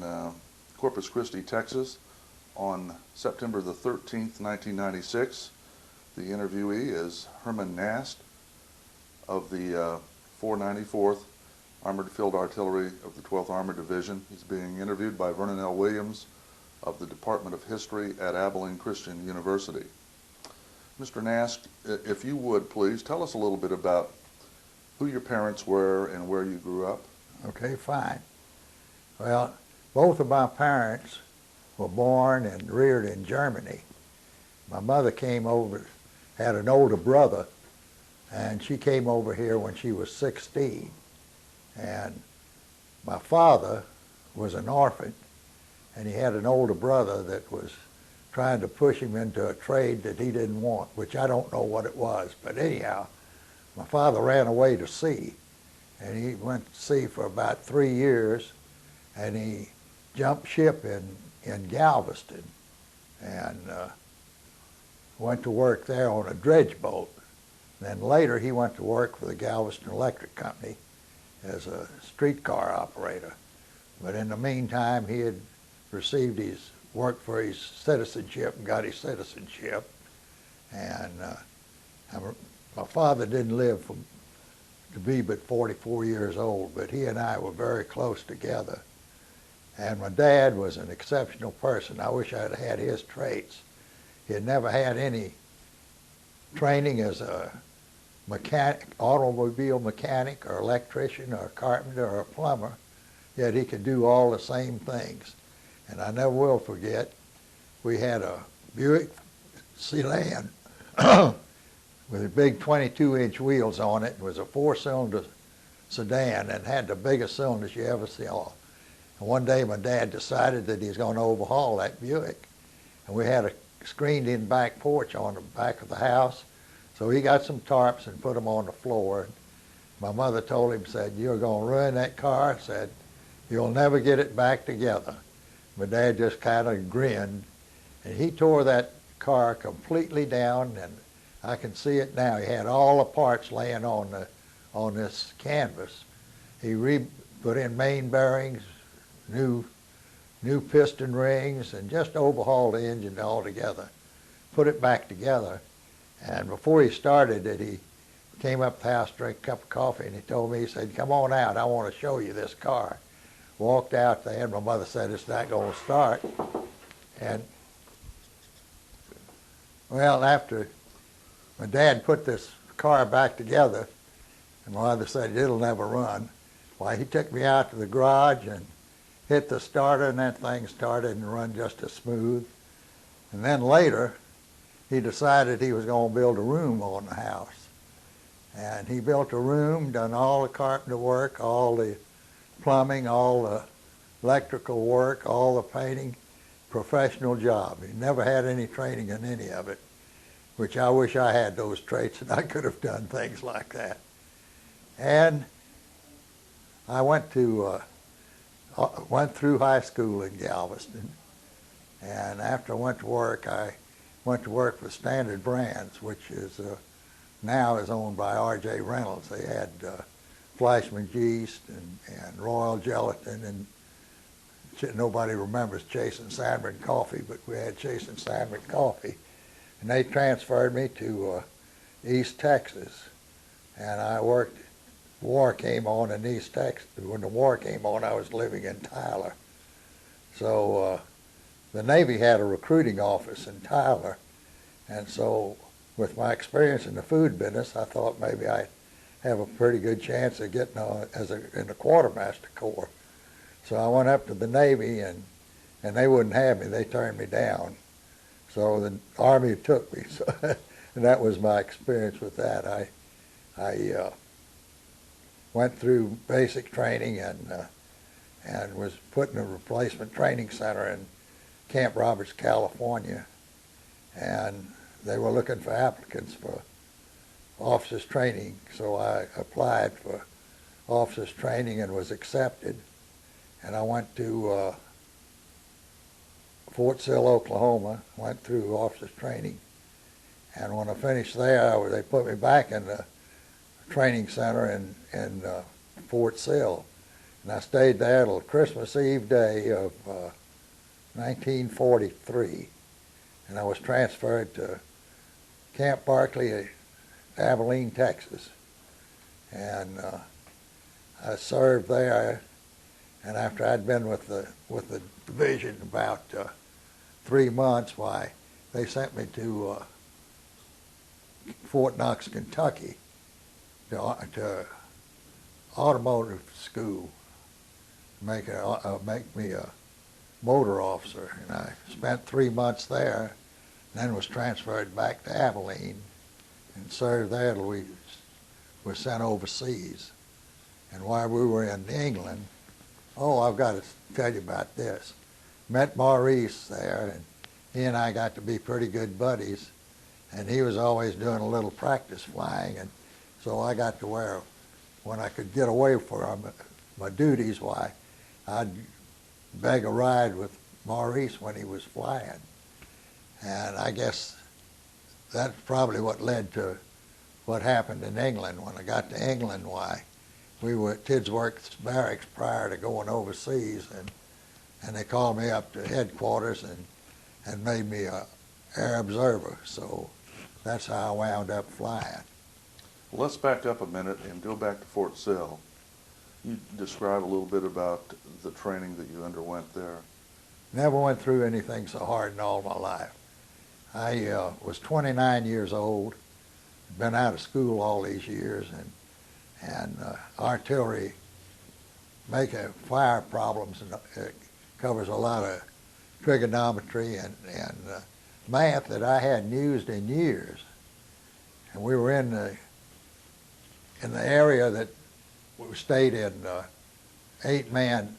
in Corpus Christi, Texas on September the 13th, 1996. The interviewee is Herman Nast of the 494th Armored Field Artillery of the 12th Armored Division. He's being interviewed by Vernon L. Williams of the Department of History at Abilene Christian University. Mr. Nast, if you would please tell us a little bit about who your parents were and where you grew up. Okay, fine. Well, both of my parents were born and reared in Germany. My mother came over, had an older brother, and she came over here when she was 16. And my father was an orphan, and he had an older brother that was trying to push him into a trade that he didn't want, which I don't know what it was. But anyhow, my father ran away to sea, and he went to sea for about 3 years, and he jumped ship in Galveston and went to work there on a dredge boat. Then later he went to work for the Galveston Electric Company as a streetcar operator. But in the meantime, he had received his work for his citizenship and got his citizenship. And my father didn't live to be but 44 years old, but he and I were very close together. And my dad was an exceptional person. I wish I'd had his traits. He had never had any training as a mechanic, automobile mechanic or electrician or carpenter or plumber, yet he could do all the same things. And I never will forget, we had a Buick sedan with big 22-inch wheels on it. It was a 4-cylinder sedan and had the biggest cylinders you ever saw. And one day my dad decided that he was going to overhaul that Buick. And we had a screened-in back porch on the back of the house. So he got some tarps and put them on the floor. My mother told him, said, "You're going to ruin that car." Said, "You'll never get it back together." My dad just kind of grinned, and he tore that car completely down, and I can see it now. He had all the parts laying on this canvas. He put in main bearings, new piston rings, and just overhauled the engine altogether. Put it back together, and before he started it, he came up to the house, drank a cup of coffee, and he told me, he said, "Come on out, I want to show you this car." Walked out there, and my mother said, "It's not going to start." And, well, after my dad put this car back together, and my mother said, "It'll never run." Why, he took me out to the garage and hit the starter, and that thing started and run just as smooth. And then later, he decided he was going to build a room on the house. And he built a room, done all the carpenter work, all the plumbing, all the electrical work, all the painting, professional job. He never had any training in any of it, which I wish I had those traits and I could have done things like that. And I went through high school in Galveston, and after I went to work for Standard Brands, which is now is owned by R.J. Reynolds. They had Fleischmann's yeast and Royal Gelatin, and nobody remembers Chase and Sandman coffee, but we had Chase and Sandman coffee. And they transferred me to East Texas, and I worked. War came on in East Texas. When the war came on, I was living in Tyler. So the Navy had a recruiting office in Tyler, and so with my experience in the food business, I thought maybe I'd have a pretty good chance of getting on in the quartermaster corps. So I went up to the Navy, and they wouldn't have me. They turned me down. So the Army took me. So and that was my experience with that. I went through basic training and was put in a replacement training center in Camp Roberts, California. And they were looking for applicants for officers training, so I applied for officers training and was accepted. And I went to Fort Sill, Oklahoma, went through officers training. And when I finished there, they put me back in the training center in Fort Sill. And I stayed there till Christmas Eve day of 1943. And I was transferred to Camp Barkley, Abilene, Texas. And I served there. And after I'd been with the division about 3 months, why they sent me to Fort Knox, Kentucky, to automotive school, make me a motor officer. And I spent 3 months there, and then was transferred back to Abilene and served there till we were sent overseas. And while we were in England, oh, I've got to tell you about this. Met Maurice there, and he and I got to be pretty good buddies, and he was always doing a little practice flying, and so I got to where, when I could get away from my duties, why, I'd beg a ride with Maurice when he was flying. And I guess that's probably what led to what happened in England. When I got to England, why, we were at Tidsworth Barracks prior to going overseas, and they called me up to headquarters and made me a air observer. So that's how I wound up flying. Well, let's back up a minute and go back to Fort Sill. You describe a little bit about the training that you underwent there. Never went through anything so hard in all my life. I was 29 years old, been out of school all these years, and artillery making fire problems, and it covers a lot of trigonometry and math that I hadn't used in years. And we were in the area that we stayed in, 4-man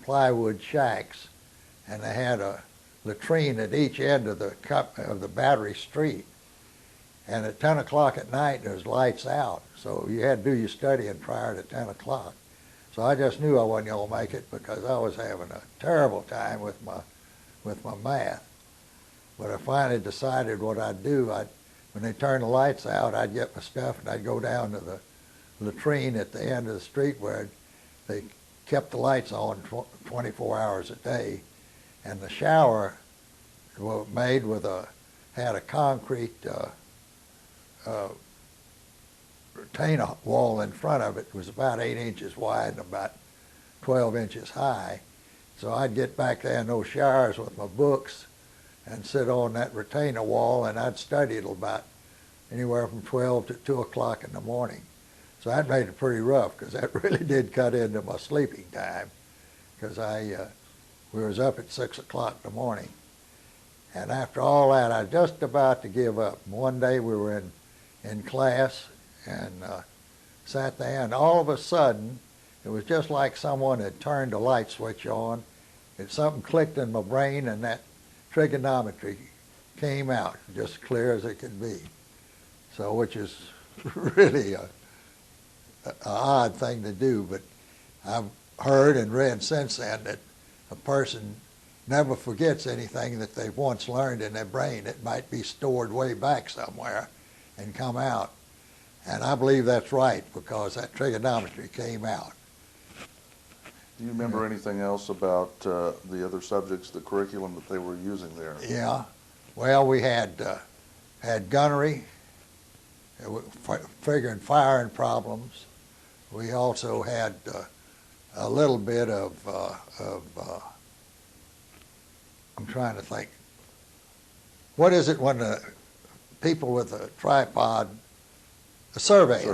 plywood shacks, and they had a latrine at each end of the Battery Street. And at 10 o'clock at night, there was lights out, so you had to do your studying prior to 10 o'clock. So I just knew I wasn't going to make it because I was having a terrible time with my math. But I finally decided what I'd do. When they turned the lights out, I'd get my stuff and I'd go down to the latrine at the end of the street where they kept the lights on 24 hours a day. And the shower was made had a concrete retainer wall in front of it. It was about 8 inches wide and about 12 inches high. So I'd get back there in those showers with my books and sit on that retainer wall, and I'd study till about anywhere from 12 to 2 o'clock in the morning. So that made it pretty rough because that really did cut into my sleeping time, because we was up at 6 o'clock in the morning. And after all that, I was just about to give up. One day we were in class and sat there, and all of a sudden, it was just like someone had turned a light switch on. Something clicked in my brain, and that trigonometry came out just clear as it could be. So, which is really a odd thing to do, but I've heard and read since then that a person never forgets anything that they've once learned in their brain. It might be stored way back somewhere and come out. And I believe that's right because that trigonometry came out. Do you remember anything else about the other subjects, the curriculum that they were using there? Yeah. Well, we had gunnery, figuring firing problems. We also had a little bit of I'm trying to think. What is it when the people with a tripod, a survey.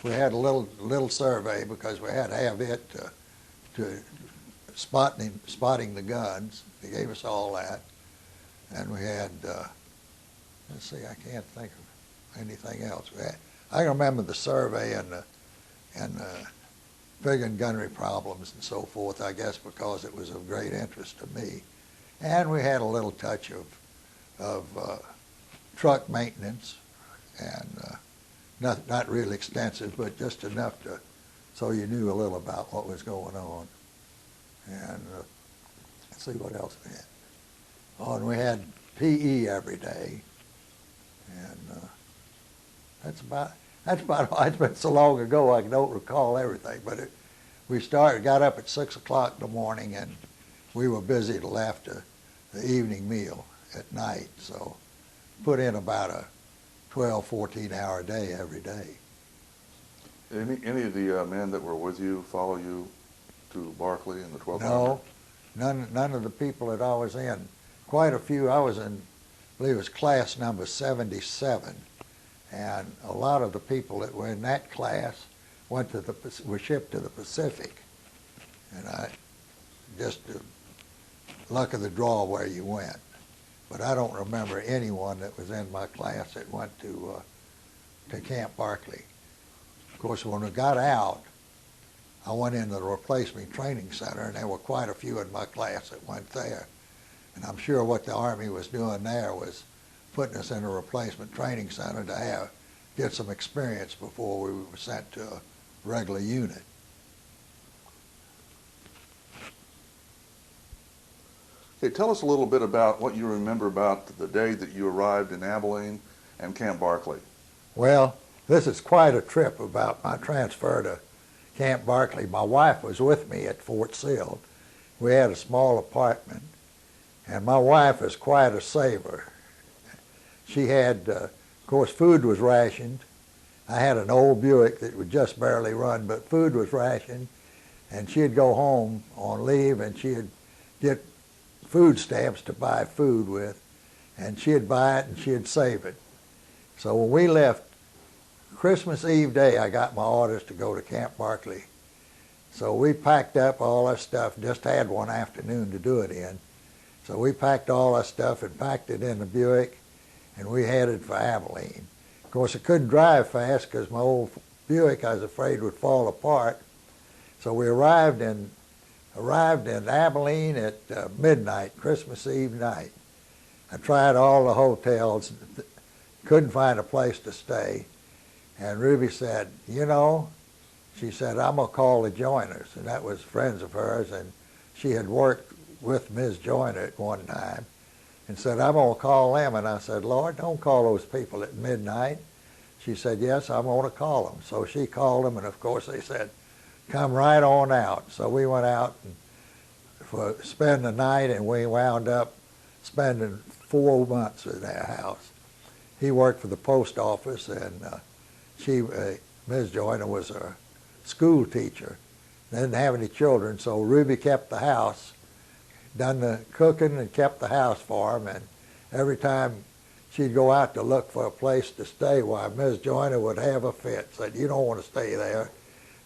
We had a little survey because we had to have it to spotting the guns. They gave us all that. And we had, let's see, I can't think of anything else. I can remember the survey and the figuring gunnery problems and so forth, I guess because it was of great interest to me. And we had a little touch of truck maintenance, and not real extensive, but just enough so you knew a little about what was going on. And let's see what else we had. Oh, and we had PE every day, and that's about all. It's been so long ago I don't recall everything, but got up at 6 o'clock in the morning, and we were busy till after the evening meal at night. So put in about a 12, 14-hour day every day. Any of the men that were with you follow you to Barclay in the 12th? No, none of the people that I was in. Quite a few. I was in, I believe it was class number 77, and a lot of the people that were in that class were shipped to the Pacific, and I just the luck of the draw where you went. But I don't remember anyone that was in my class that went to Camp Barclay. Of course, when we got out, I went into the replacement training center, and there were quite a few in my class that went there. And I'm sure what the Army was doing there was putting us in a replacement training center to get some experience before we were sent to a regular unit. Okay, tell us a little bit about what you remember about the day that you arrived in Abilene and Camp Barclay. Well, this is quite a trip about my transfer to Camp Barclay. My wife was with me at Fort Sill. We had a small apartment, and my wife is quite a saver. She had, of course, food was rationed. I had an old Buick that would just barely run, but food was rationed, and she'd go home on leave, and she'd get food stamps to buy food with, and she'd buy it and she'd save it. So when we left Christmas Eve day, I got my orders to go to Camp Barclay. So we packed up all our stuff, just had one afternoon to do it in. So we packed all our stuff and packed it in the Buick, and we headed for Abilene. Of course, I couldn't drive fast because my old Buick, I was afraid, would fall apart. So we arrived in Abilene at midnight, Christmas Eve night. I tried all the hotels, couldn't find a place to stay. And Ruby said, you know, she said, I'm going to call the Joiners. And that was friends of hers, and she had worked with Ms. Joyner at one time, and said, I'm going to call them. And I said, Lord, don't call those people at midnight. She said, yes, I'm going to call them. So she called them, and of course they said, come right on out. So we went out and spend the night, and we wound up spending 4 months in their house. He worked for the post office, and Ms. Joyner was a school teacher. They didn't have any children, so Ruby kept the house, done the cooking and kept the house for him, and every time she'd go out to look for a place to stay, why, Ms. Joyner would have a fit, said, you don't want to stay there.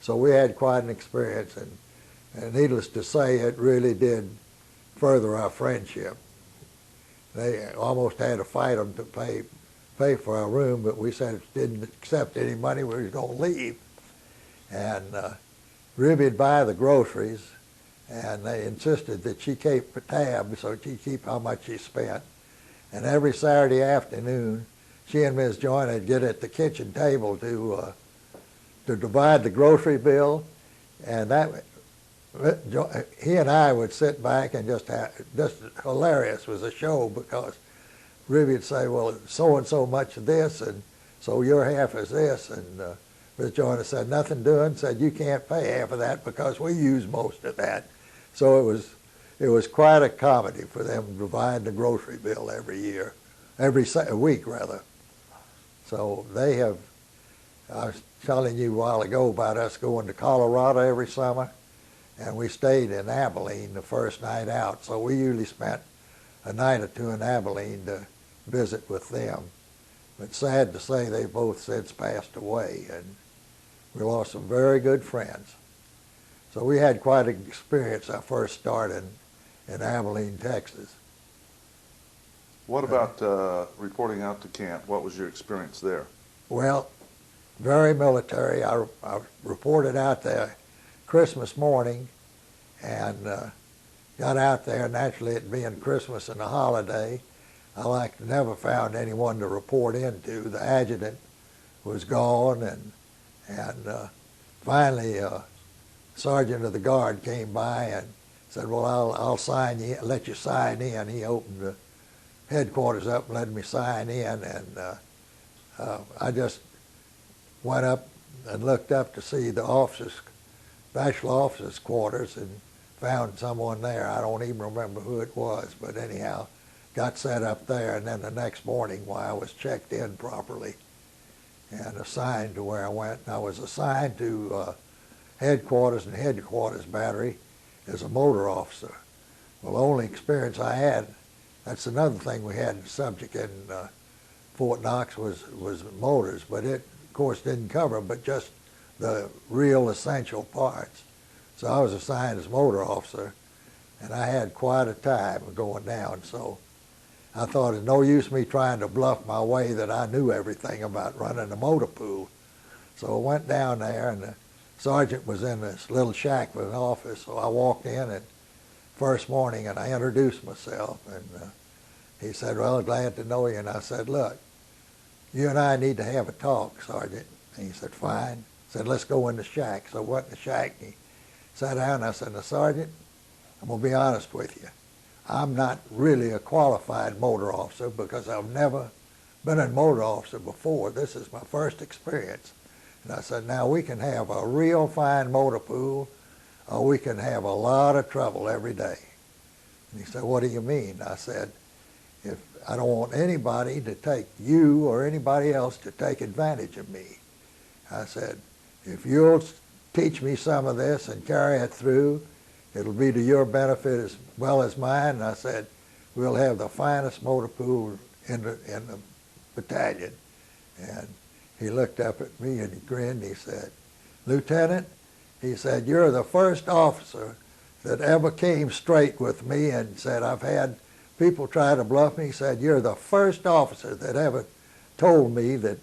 So we had quite an experience, and needless to say, it really did further our friendship. They almost had to fight them to pay for our room, but we said if didn't accept any money, we were going to leave. And Ruby'd buy the groceries, and they insisted that she keep a tab, so she'd keep how much she spent. And every Saturday afternoon, she and Ms. Joyner would get at the kitchen table to divide the grocery bill, and he and I would sit back and just hilarious was a show, because Ruby would say, well, so-and-so much of this, and so your half is this, and Ms. Joyner said, nothing doing, said, you can't pay half of that because we use most of that. So it was quite a comedy for them to divide the grocery bill every week rather. So they have, I was telling you a while ago about us going to Colorado every summer, and we stayed in Abilene the first night out, so we usually spent a night or two in Abilene to visit with them. But sad to say, they both since passed away, and we lost some very good friends. So we had quite an experience our first start in Abilene, Texas. What about reporting out to camp? What was your experience there? Well, very military. I reported out there Christmas morning, and got out there. Naturally, it being Christmas and a holiday, I never found anyone to report into. The adjutant was gone, and finally, sergeant of the guard came by and said, well, I'll sign you, let you sign in. He opened the headquarters up and let me sign in, and I just went up and looked up to see the officers special officers' quarters and found someone there. I don't even remember who it was, but anyhow, got set up there. And then the next morning, while I was checked in properly and assigned to where I went, and I was assigned to headquarters and headquarters battery as a motor officer. Well, the only experience I had, that's another thing we had the subject in Fort Knox was motors, but it, of course, didn't cover but just the real essential parts. So I was assigned as motor officer, and I had quite a time going down. So I thought it's no use me trying to bluff my way that I knew everything about running a motor pool. So I went down there, and the sergeant was in this little shack with an office. So I walked in and first morning, and I introduced myself, and he said, "Well, glad to know you." And I said, "Look, you and I need to have a talk, Sergeant." And he said, "Fine." He said, "Let's go in the shack." So I went in the shack, and he sat down, and I said, "Now, Sergeant, I'm going to be honest with you. I'm not really a qualified motor officer because I've never been a motor officer before. This is my first experience." And I said, "Now, we can have a real fine motor pool, or we can have a lot of trouble every day." And he said, "What do you mean?" I said, "If I don't want anybody to take you or anybody else to take advantage of me." I said, "If you'll teach me some of this and carry it through, it'll be to your benefit as well as mine." And I said, "We'll have the finest motor pool in the battalion." And he looked up at me and he grinned. He said, "Lieutenant," he said, "you're the first officer that ever came straight with me and said, I've had people try to bluff me." He said, "You're the first officer that ever told me that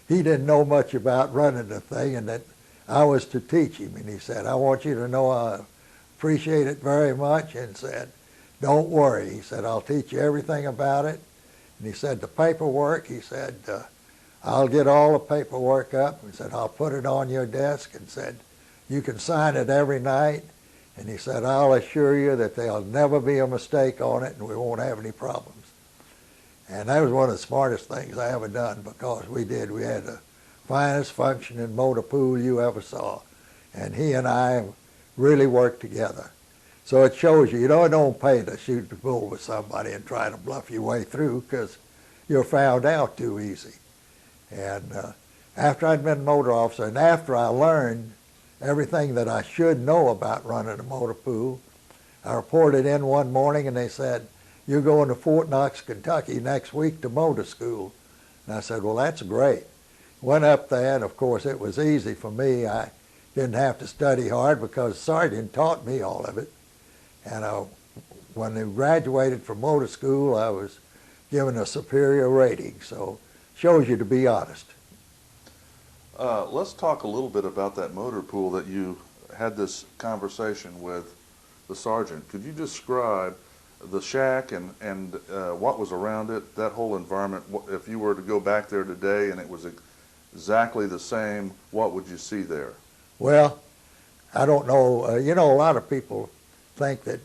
he didn't know much about running the thing and that I was to teach him." And he said, "I want you to know I appreciate it very much," and said, "Don't worry." He said, "I'll teach you everything about it." And he said, "The paperwork," he said, "I'll get all the paperwork up." He said, "I'll put it on your desk," and said, "You can sign it every night." And he said, "I'll assure you that there'll never be a mistake on it and we won't have any problems." And that was one of the smartest things I ever done because we had the finest functioning motor pool you ever saw. And he and I really worked together. So it shows you, it don't pay to shoot the bull with somebody and try to bluff your way through because you're found out too easy. And after I'd been motor officer and after I learned everything that I should know about running a motor pool, I reported in one morning and they said, "You're going to Fort Knox, Kentucky next week to motor school." And I said, "Well, that's great." Went up there, and of course it was easy for me. I didn't have to study hard because the sergeant taught me all of it. And when I graduated from motor school, I was given a superior rating. So shows you to be honest. Let's talk a little bit about that motor pool that you had this conversation with the sergeant. Could you describe the shack and what was around it, that whole environment? If you were to go back there today and it was exactly the same, what would you see there? Well, I don't know. A lot of people think that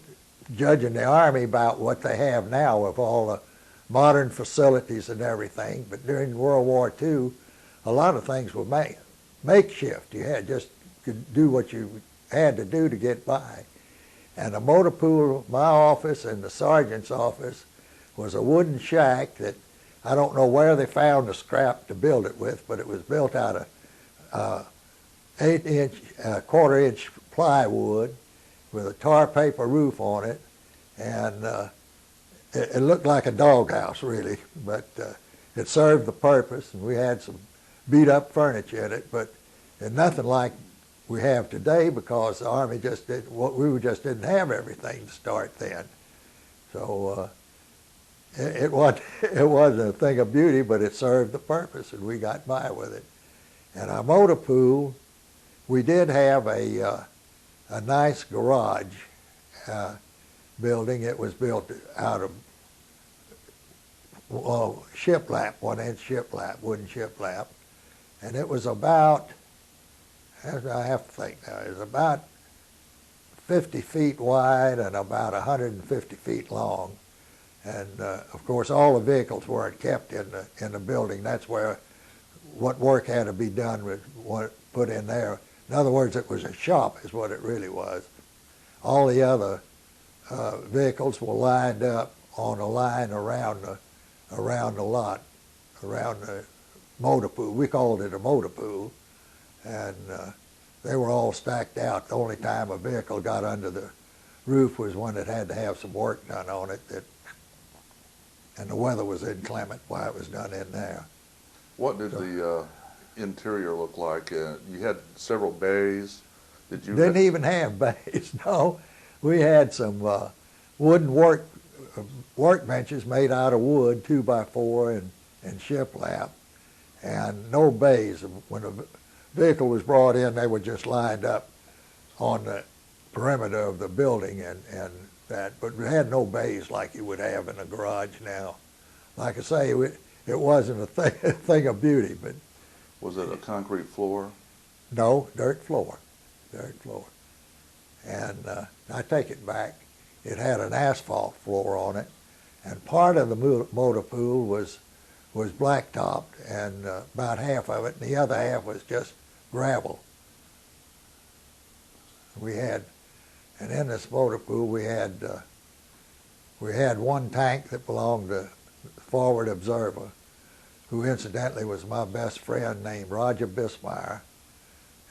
judging the Army about what they have now with all the modern facilities and everything, but during World War II, a lot of things were makeshift. You had just could do what you had to do to get by. And the motor pool, my office and the sergeant's office, was a wooden shack that I don't know where they found the scrap to build it with, but it was built out of 8-inch, quarter-inch plywood with a tar paper roof on it, and it looked like a doghouse, really, but it served the purpose, and we had some beat-up furniture in it, but it's nothing like we have today because the Army just didn't have everything to start then. So it wasn't a thing of beauty, but it served the purpose, and we got by with it. And our motor pool, we did have a nice garage building. It was built out of shiplap, 1-inch shiplap, wooden shiplap, and it was about, I have to think now, it was about 50 feet wide and about 150 feet long. And of course, all the vehicles weren't kept in the building. That's where what work had to be done was put in there. In other words, it was a shop is what it really was. All the other vehicles were lined up on a line around the lot, around the motor pool. We called it a motor pool, and they were all stacked out. The only time a vehicle got under the roof was when it had to have some work done on it, and the weather was inclement while it was done in there. What did the interior look like? You had several bays. Did you? Didn't even have bays. No, we had some wooden workbenches made out of wood, 2x4 and shiplap, and no bays. When a vehicle was brought in, they were just lined up on the perimeter of the building and that, but we had no bays like you would have in a garage now. Like I say, it wasn't a thing of beauty, but. Was it a concrete floor? No, dirt floor. And I take it back. It had an asphalt floor on it, and part of the motor pool was blacktopped, and about half of it, and the other half was just gravel. And in this motor pool, we had one tank that belonged to the forward observer, who incidentally was my best friend named Roger Bismeyer,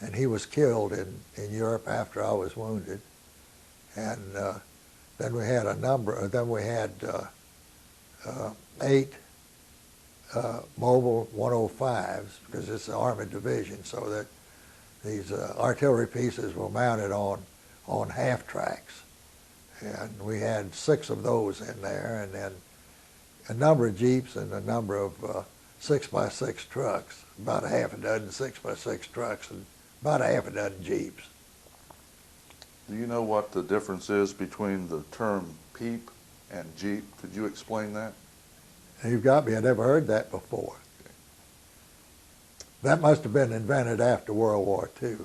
and he was killed in Europe after I was wounded. And then we had 8 mobile 105s, because it's an Army division, so that these artillery pieces were mounted on half tracks. And we had 6 of those in there, and then a number of Jeeps and a number of 6x6 trucks, about a half a dozen 6x6 trucks and about a half a dozen Jeeps. Do you know what the difference is between the term peep and Jeep? Could you explain that? You've got me. I never heard that before. That must have been invented after World War II.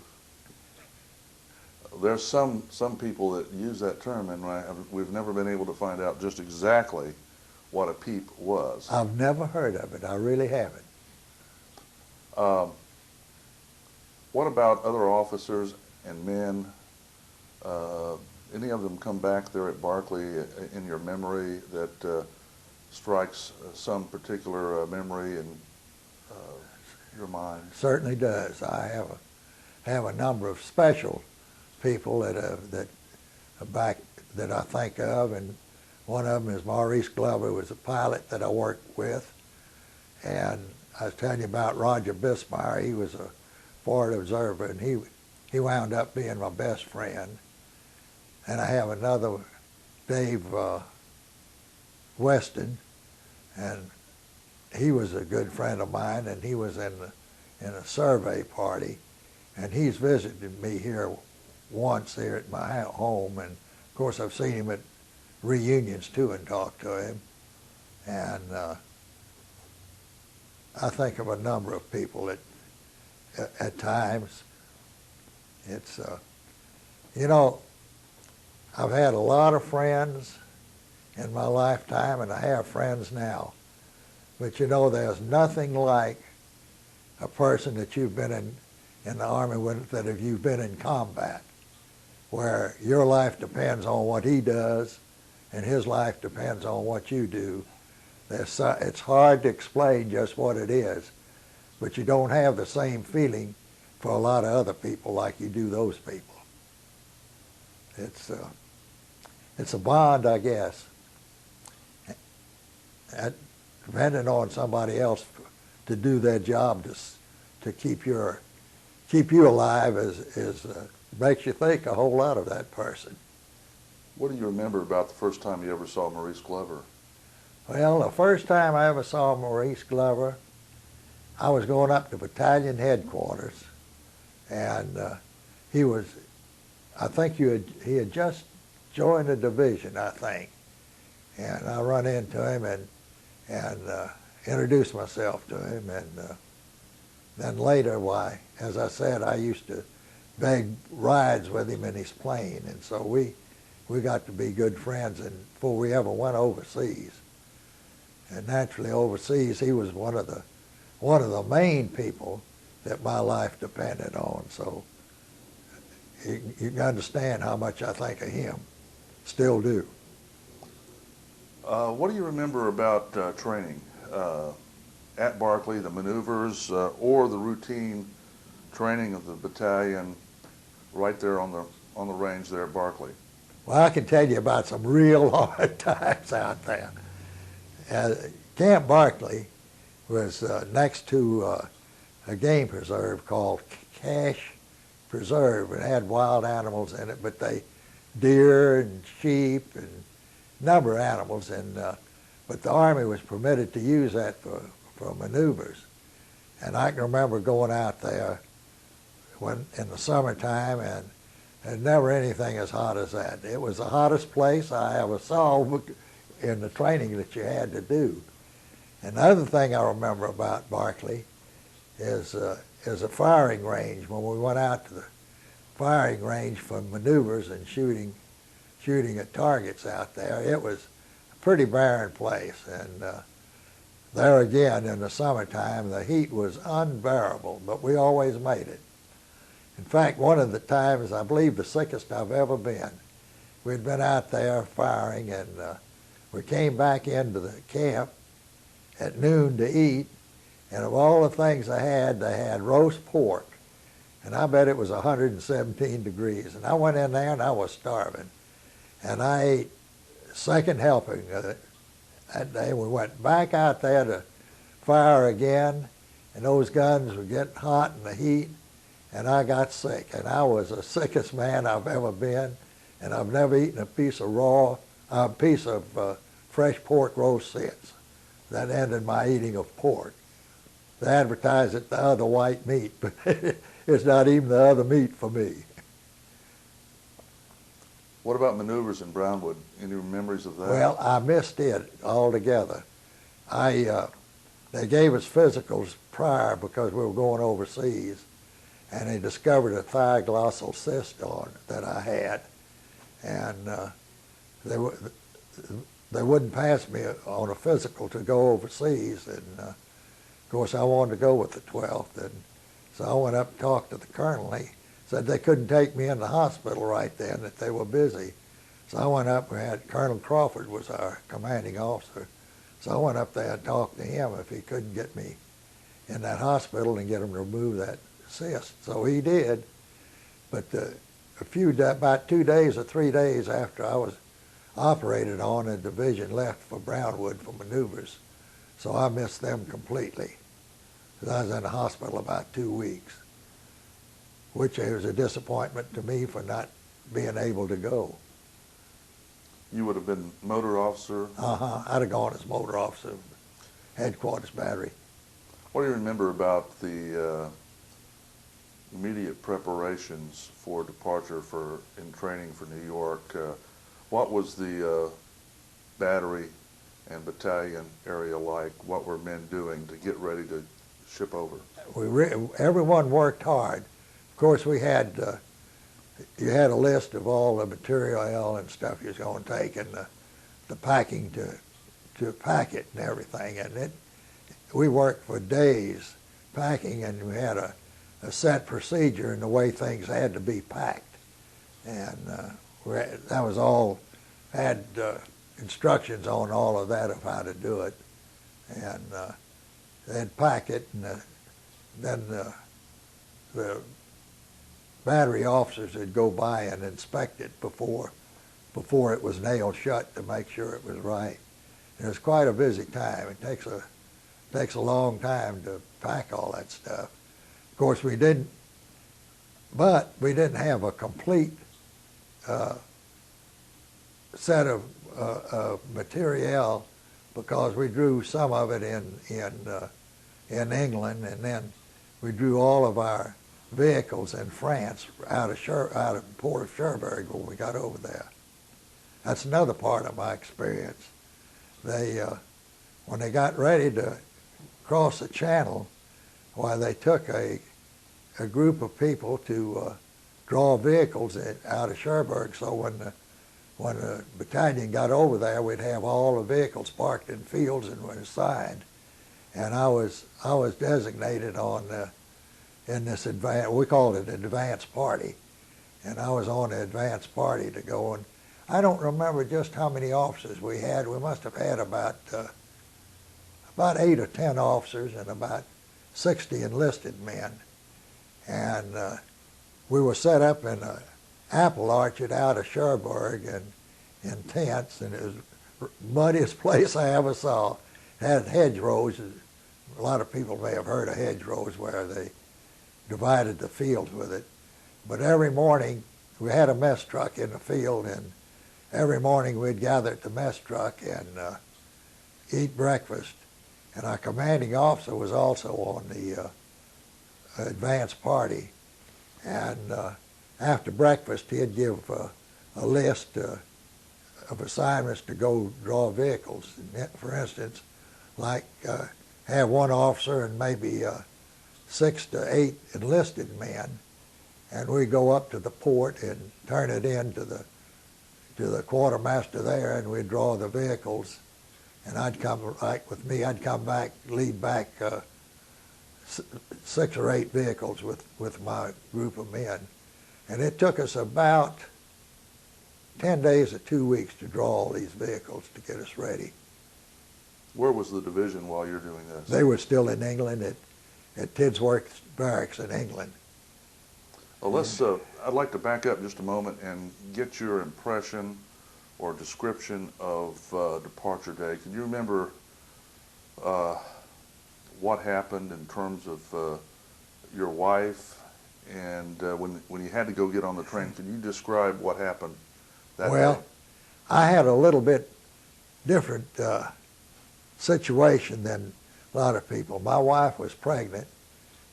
There's some people that use that term, and we've never been able to find out just exactly what a peep was. I've never heard of it. I really haven't. What about other officers and men? Any of them come back there at Barclay in your memory that strikes some particular memory in your mind? Certainly does. I have a number of special people that I think of, and one of them is Maurice Glover, who was a pilot that I worked with. And I was telling you about Roger Bismeyer. He was a forward observer, and he wound up being my best friend. And I have another, Dave Weston, and he was a good friend of mine, and he was in a survey party, and he's visited me here once here at my home, and of course I've seen him at reunions too and talked to him. And I think of a number of people that at times it's, I've had a lot of friends in my lifetime, and I have friends now. But there's nothing like a person that you've been in the Army with, that if you've been in combat, where your life depends on what he does and his life depends on what you do. It's hard to explain just what it is, but you don't have the same feeling for a lot of other people like you do those people. It's a bond, I guess. Depending on somebody else to do their job to keep you alive makes you think a whole lot of that person. What do you remember about the first time you ever saw Maurice Glover? Well, the first time I ever saw Maurice Glover, I was going up to battalion headquarters, and he had just joined a division, I think. And I run into him and introduced myself to him, and then later, as I said, I used to beg rides with him in his plane, and so we got to be good friends before we ever went overseas. And naturally, overseas, he was one of the main people that my life depended on. So you can understand how much I think of him. Still do. What do you remember about training at Barclay, the maneuvers, or the routine training of the battalion right there on the range there at Barclay? Well, I can tell you about some real hard times out there. Camp Barclay was next to a game preserve called Cache Preserve. It had wild animals in it, but deer and sheep and a number of animals, but the Army was permitted to use that for maneuvers. And I can remember going out there in the summertime, and there's never anything as hot as that. It was the hottest place I ever saw in the training that you had to do. And the other thing I remember about Barclay is a firing range. When we went out to the firing range for maneuvers and shooting at targets out there, it was a pretty barren place. And there again, in the summertime, the heat was unbearable, but we always made it. In fact, one of the times, I believe the sickest I've ever been, we'd been out there firing, and we came back into the camp at noon to eat, and of all the things they had roast pork, and I bet it was 117 degrees. And I went in there and I was starving, and I ate second helping of it that day. We went back out there to fire again, and those guns were getting hot in the heat, and I got sick, and I was the sickest man I've ever been, and I've never eaten a piece of fresh pork roast since. That ended my eating of pork. They advertise it the other white meat, but it's not even the other meat for me. What about maneuvers in Brownwood? Any memories of that? Well, I missed it altogether. They gave us physicals prior because we were going overseas, and they discovered a thioglossal cyst that I had, and they wouldn't pass me on a physical to go overseas, and of course I wanted to go with the 12th, and so I went up and talked to the colonel. He said they couldn't take me in the hospital right then, that they were busy. So I went up, Colonel Crawford was our commanding officer, so I went up there and talked to him if he couldn't get me in that hospital and get him to remove that cyst. So he did, but about 2 days or 3 days after I was operated on, a division left for Brownwood for maneuvers, so I missed them completely. I was in the hospital about 2 weeks, which was a disappointment to me for not being able to go. You would have been motor officer? I'd have gone as motor officer, headquarters battery. What do you remember about the immediate preparations for departure in training for New York? What was the battery and battalion area like? What were men doing to get ready to ship over? Everyone worked hard. Of course, you had a list of all the material and stuff you was going to take, and the packing to pack it and everything. And we worked for days packing, and we had a set procedure in the way things had to be packed. And that was all, had instructions on all of that of how to do it. And they'd pack it, and then the battery officers would go by and inspect it before it was nailed shut to make sure it was right. And it was quite a busy time. It takes a long time to pack all that stuff. Of course, we didn't have a complete set of materiel, because we drew some of it in England, and then we drew all of our vehicles in France out of Port of Cherbourg when we got over there. That's another part of my experience. When they got ready to cross the channel, they took a group of people to draw vehicles out of Cherbourg, so when the battalion got over there, we'd have all the vehicles parked in fields and were assigned. And I was designated in this we called it an advance party, and I was on the advance party to go. And I don't remember just how many officers we had. We must have had about 8 or 10 officers and about 60 enlisted men. And we were set up in an apple orchard out of Cherbourg and in tents, and it was the muddiest place I ever saw. It had hedgerows. A lot of people may have heard of hedgerows where they divided the fields with it. But every morning we had a mess truck in the field, and every morning we'd gather at the mess truck and eat breakfast. And our commanding officer was also on the advance party. And after breakfast, he'd give a list of assignments to go draw vehicles. For instance, like have one officer and maybe 6 to 8 enlisted men, and we'd go up to the port and turn it in to the quartermaster there, and we'd draw the vehicles. And I'd come, like with me, I'd come back, lead back 6 or 8 vehicles with my group of men. And it took us about 10 days or 2 weeks to draw all these vehicles to get us ready. Where was the division while you're doing this? They were still in England at Tidsworth Barracks in England. Well, I'd like to back up just a moment and get your impression or description of departure day. Can you remember what happened in terms of your wife and when you had to go get on the train? Can you describe what happened that day? Well, I had a little bit different situation than a lot of people. My wife was pregnant,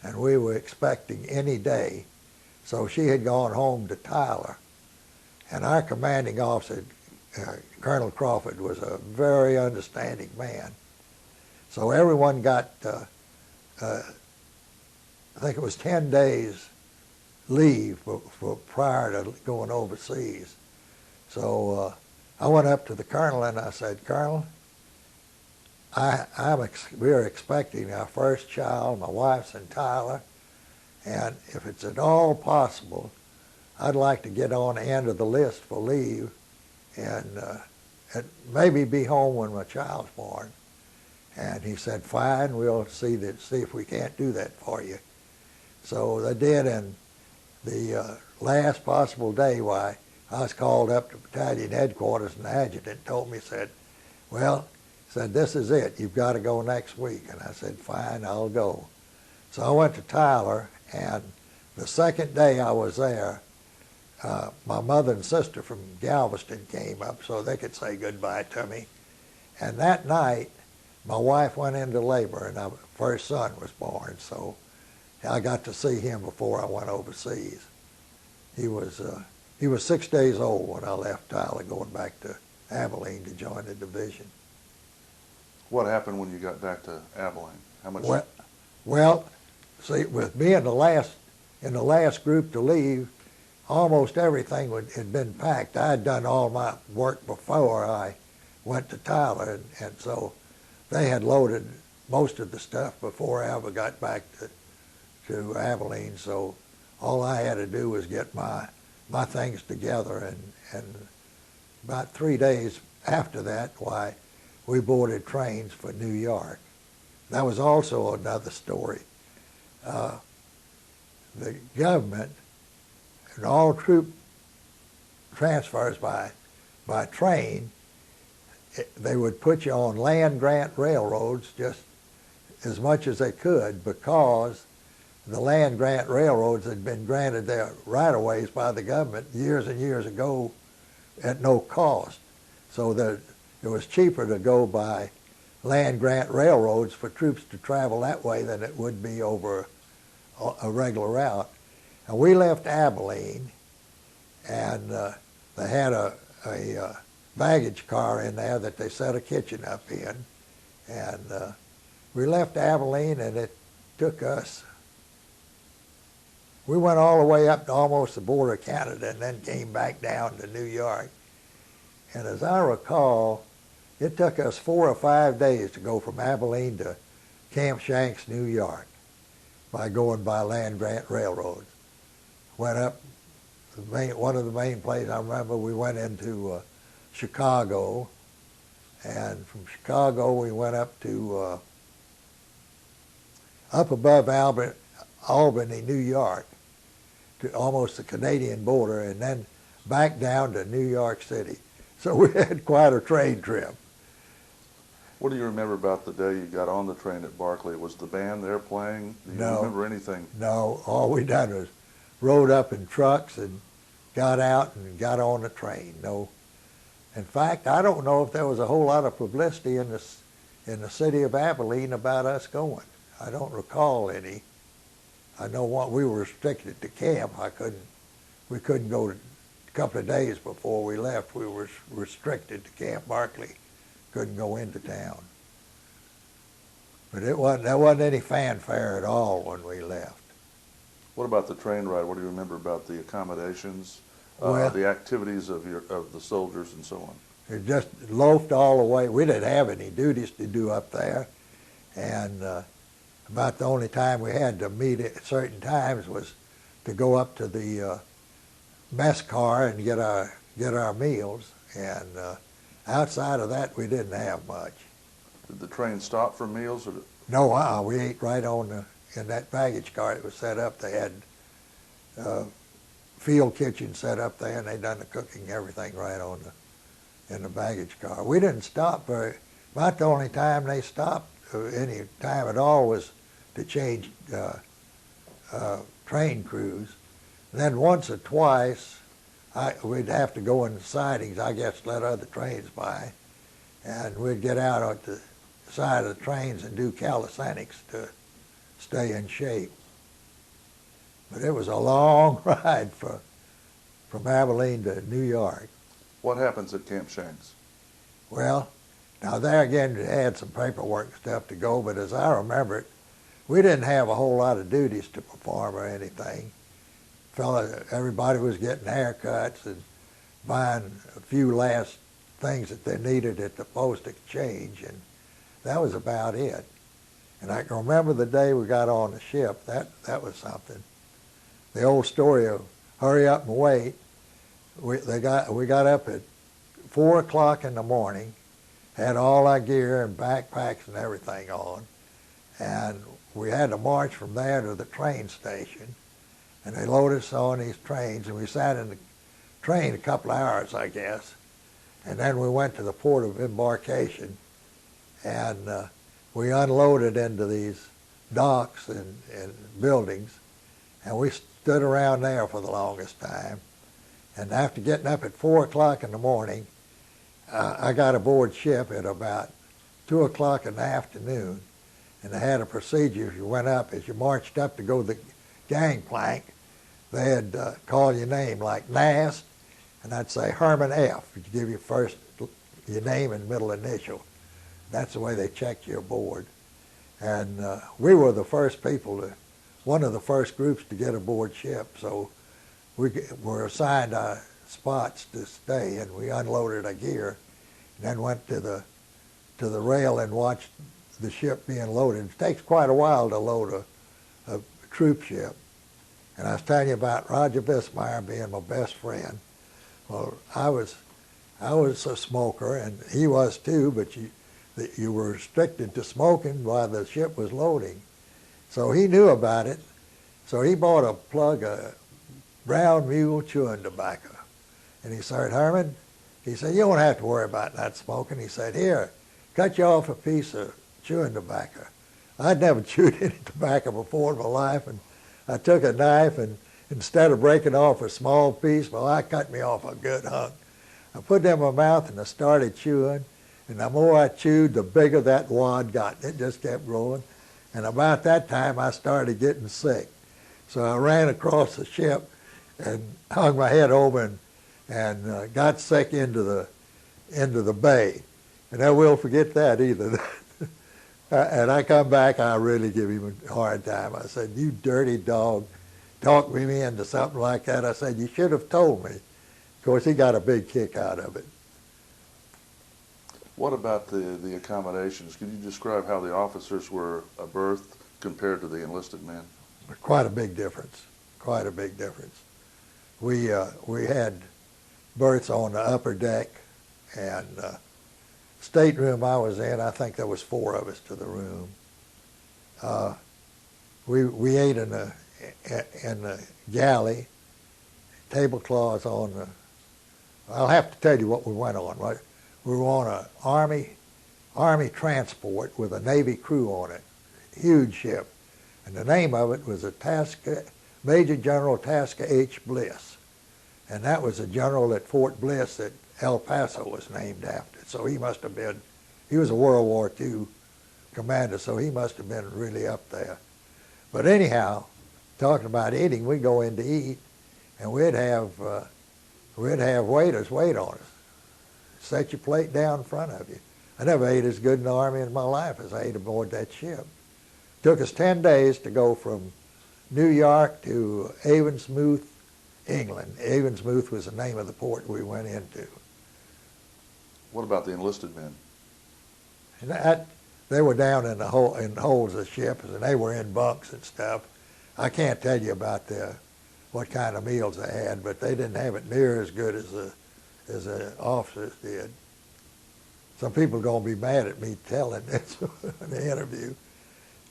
and we were expecting any day, so she had gone home to Tyler. And our commanding officer, Colonel Crawford, was a very understanding man. So everyone got, I think it was 10 days leave prior to going overseas. So I went up to the colonel and I said, Colonel, we're expecting our first child. My wife's in Tyler, and if it's at all possible, I'd like to get on the end of the list for leave and maybe be home when my child's born. And he said, fine, we'll see if we can't do that for you. So they did, and the last possible day, why, I was called up to battalion headquarters, and the adjutant told me, said, well, said, this is it, you've got to go next week. And I said, fine, I'll go. So I went to Tyler, and the second day I was there, my mother and sister from Galveston came up so they could say goodbye to me. And that night, my wife went into labor, and our first son was born, so I got to see him before I went overseas. He was 6 days old when I left Tyler, going back to Abilene to join the division. What happened when you got back to Abilene? How much? Well, see, with me in the last group to leave, almost everything had been packed. I had done all my work before I went to Tyler, and so they had loaded most of the stuff before I ever got back to Abilene. So all I had to do was get my things together, and about 3 days after that, why, we boarded trains for New York. That was also another story. The government and all troop transfers by train, they would put you on land grant railroads just as much as they could, because the land grant railroads had been granted their right-of-ways by the government years and years ago at no cost. So that it was cheaper to go by land grant railroads for troops to travel that way than it would be over a regular route. And we left Abilene, and they had a baggage car in there that they set a kitchen up in. And we left Abilene, and it took us, we went all the way up to almost the border of Canada and then came back down to New York. And as I recall, it took us 4 or 5 days to go from Abilene to Camp Shanks, New York, by going by land grant railroads. Went up one of the main places I remember, we went into Chicago, and from Chicago we went up to up above Albany, New York, to almost the Canadian border, and then back down to New York City. So we had quite a train trip. What do you remember about the day you got on the train at Barclay? Was the band there playing? Do you No. remember anything? No, all we done was rode up in trucks and got out and got on the train. No, in fact, I don't know if there was a whole lot of publicity in the city of Abilene about us going. I don't recall any. I know what we were restricted to camp. We couldn't go a couple of days before we left. We were restricted to Camp Barclay. Couldn't go into town. But there wasn't any fanfare at all when we left. What about the train ride? What do you remember about the accommodations, Well, the activities of the soldiers and so on? it just loafed all the way. We didn't have any duties to do up there, and about the only time we had to meet at certain times was to go up to the mess car and get our meals. And outside of that, we didn't have much. Did the train stop for meals? Or No, we ate right in that baggage car that was set up. They had field kitchen set up there, and they done the cooking, everything right in the baggage car. We didn't stop about the only time they stopped any time at all was to change train crews. And then once or twice, we'd have to go in the sidings, I guess, let other trains by, and we'd get out at the side of the trains and do calisthenics to stay in shape. But it was a long ride from Abilene to New York. what happens at Camp Shanks? Well, now there again, they had some paperwork and stuff to go, but as I remember it, we didn't have a whole lot of duties to perform or anything. Everybody was getting haircuts and buying a few last things that they needed at the post exchange, and that was about it. And I can remember the day we got on the ship. That was something. The old story of hurry up and wait. We got up at 4 o'clock in the morning, had all our gear and backpacks and everything on, and we had to march from there to the train station. And they loaded us on these trains, and we sat in the train a couple of hours, I guess. And then we went to the port of embarkation, and we unloaded into these docks and buildings, and we stood around there for the longest time. And after getting up at 4 o'clock in the morning, I got aboard ship at about 2 o'clock in the afternoon, and they had a procedure. If you went up, as you marched up to go to the gangplank, they'd call your name like Nast, and I'd say Herman F. You'd give your name and middle initial. That's the way they checked you aboard. And we were the first people one of the first groups to get aboard ship, so we were assigned our spots to stay, and we unloaded our gear, and then went to the rail and watched the ship being loaded. It takes quite a while to load a troop ship. And I was telling you about Roger Bismeyer being my best friend. Well, I was a smoker, and he was too, but you were restricted to smoking while the ship was loading. So he knew about it. So he bought a plug of brown mule chewing tobacco. And he said, Herman, he said, you don't have to worry about not smoking. He said, here, cut you off a piece of chewing tobacco. I'd never chewed any tobacco before in my life, and I took a knife, and instead of breaking off a small piece, well, I cut me off a good hunk. I put it in my mouth, and I started chewing, and the more I chewed, the bigger that wad got. It just kept growing, and about that time, I started getting sick. So I ran across the ship and hung my head over and got sick into the bay. And I will forget that either. And I come back, I really give him a hard time. I said, you dirty dog, talked me into something like that. I said, you should have told me. Of course, he got a big kick out of it. What about the accommodations? Could you describe how the officers were berthed compared to the enlisted men? Quite a big difference, quite a big difference. we had berths on the upper deck, and stateroom I was in, I think there was 4 of us to the room. We ate in the galley, tablecloths on the. I'll have to tell you what we went on. Right? We were on an Army transport with a Navy crew on it, huge ship, and the name of it was Major General Tasca H. Bliss, and that was a general at Fort Bliss that El Paso was named after. So he must have been. He was a World War II commander, so he must have been really up there. But anyhow, talking about eating, we'd go in to eat, and we'd have waiters wait on us. Set your plate down in front of you. I never ate as good in the Army in my life as I ate aboard that ship. Took us 10 days to go from New York to Avonsmouth, England. Avonsmouth was the name of the port we went into. What about the enlisted men? And they were down in the holds of the ship, and they were in bunks and stuff. I can't tell you about what kind of meals they had, but they didn't have it near as good as the officers did. Some people are going to be mad at me telling this in the interview,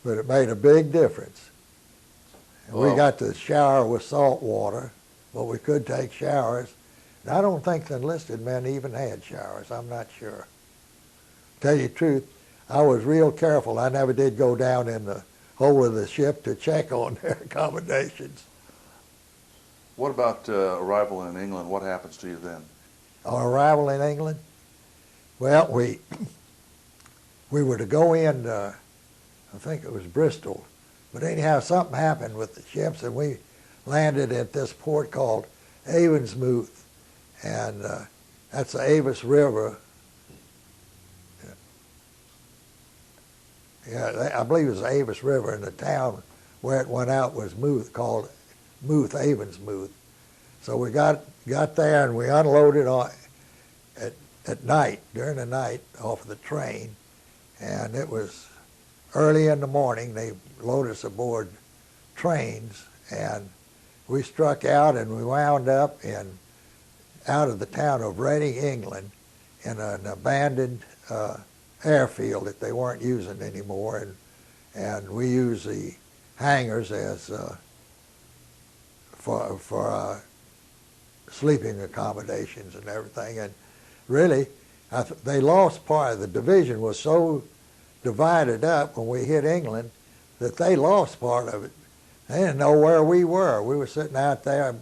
but it made a big difference. And we got to shower with salt water, but we could take showers. And I don't think the enlisted men even had showers. I'm not sure. Tell you the truth, I was real careful. I never did go down in the hold of the ship to check on their accommodations. What about arrival in England? What happens to you then? Our arrival in England? Well, we were to go in, I think it was Bristol, but anyhow, something happened with the ships, and we landed at this port called Avonsmouth, and that's the Avis River. Yeah, I believe it was the Avis River, and the town where it went out was called Avonsmouth. So we got there, and we unloaded at night, during the night, off of the train, and it was early in the morning. They loaded us aboard trains, and we struck out, and we wound up out of the town of Reading, England, in an abandoned airfield that they weren't using anymore, and we used the hangars as for sleeping accommodations and everything. And really, they lost part of the division. Was so divided up when we hit England that they lost part of it. They didn't know where we were. We were sitting out there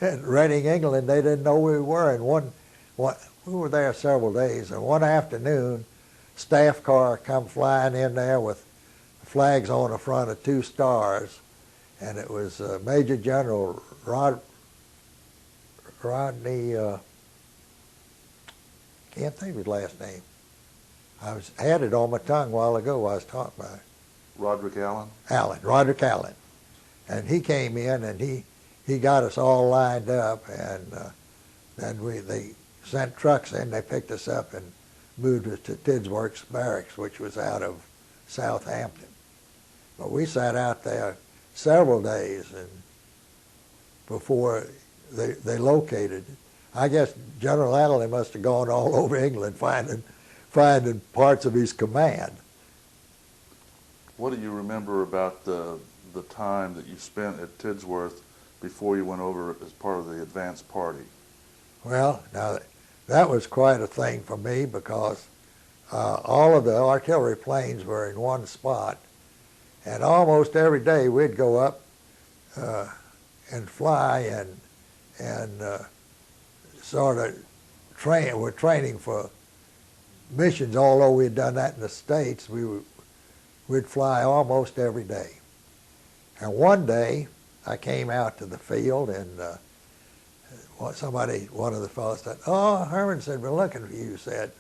in Reading, England. They didn't know where we were. And we were there several days, and one afternoon, staff car come flying in there with flags on the front of 2 stars, and it was Major General Rodney, can't think of his last name. I had it on my tongue a while ago while I was talking about it. Roderick Allen? Roderick Allen. And he came in, and he got us all lined up, and then they sent trucks in. They picked us up and moved us to Tidsworth's Barracks, which was out of Southampton. But we sat out there several days and before they located. I guess General Allen must have gone all over England finding parts of his command. What do you remember about the time that you spent at Tidsworth before you went over as part of the advance party? Well, now that was quite a thing for me because all of the artillery planes were in one spot, and almost every day we'd go up and fly and sort of train. We're training for missions. Although we had done that in the States, we'd fly almost every day. And one day I came out to the field, and one of the fellows said, "Oh, Herman said, we're looking for you." Said,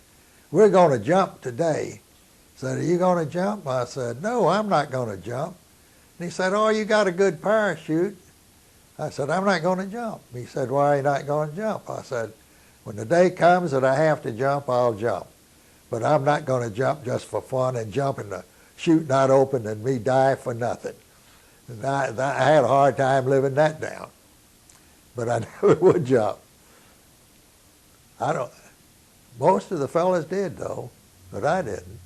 "We're going to jump today." Said, "Are you going to jump?" I said, "No, I'm not going to jump." And he said, "Oh, you got a good parachute." I said, "I'm not going to jump." He said, "Why are you not going to jump?" I said, "When the day comes that I have to jump, I'll jump. But I'm not going to jump just for fun and jump and the chute not open and me die for nothing." And I had a hard time living that down. but I never would jump. I don't. Most of the fellas did though, but I didn't.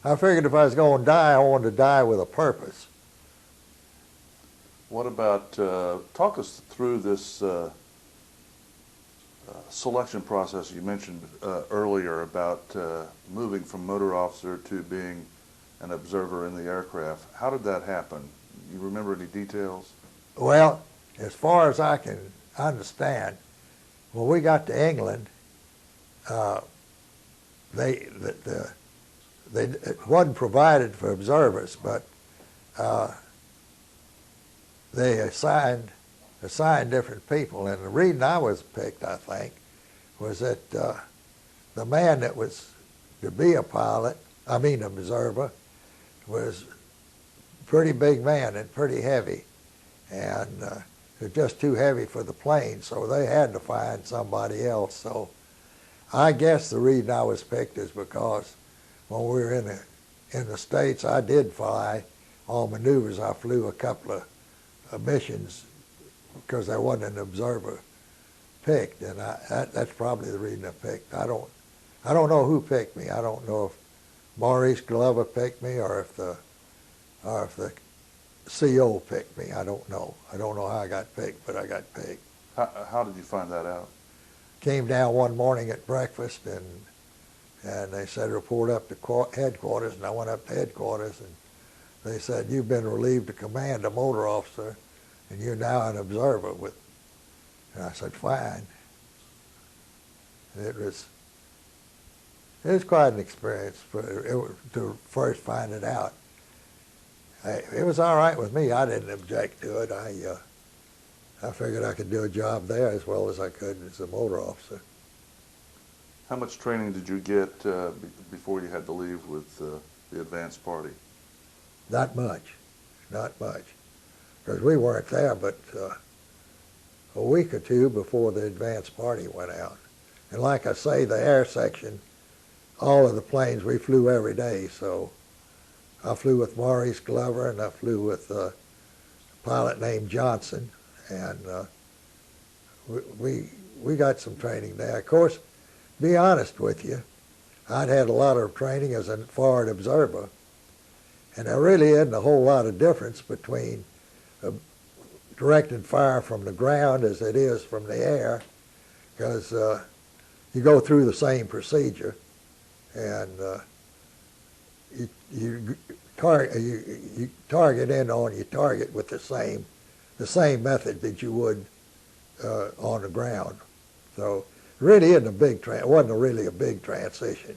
I figured if I was going to die, I wanted to die with a purpose. What about, talk us through this selection process you mentioned earlier about moving from motor officer to being an observer in the aircraft. How did that happen? You remember any details? Well, as far as I can understand, when we got to England, it wasn't provided for observers, but they assigned different people. And the reason I was picked, I think, was that the man that was to be a pilot, observer, was a pretty big man and pretty heavy. And it was just too heavy for the plane, so they had to find somebody else. So I guess the reason I was picked is because when we were in the States, I did fly all maneuvers. I flew a couple of missions because there wasn't an observer picked, and that's probably the reason I picked. I don't know who picked me. I don't know if Maurice Glover picked me or if the CO picked me. I don't know. I don't know how I got picked, but I got picked. How did you find that out? Came down one morning at breakfast, and they said report up to headquarters, and I went up to headquarters, and they said you've been relieved of command, a motor officer, and you're now an observer with. And I said fine. It was quite an experience to first find it out. It was all right with me. I didn't object to it. I figured I could do a job there as well as I could as a motor officer. How much training did you get before you had to leave with the advanced party? Not much, because we weren't there but a week or two before the advanced party went out. And like I say, the air section, all of the planes we flew every day. So I flew with Maurice Glover, and I flew with a pilot named Johnson, and we got some training there. Of course, to be honest with you, I'd had a lot of training as a forward observer, and there really isn't a whole lot of difference between directed fire from the ground as it is from the air, because you go through the same procedure, and you target in on your target with the same method that you would on the ground. So it really isn't it wasn't really a big transition.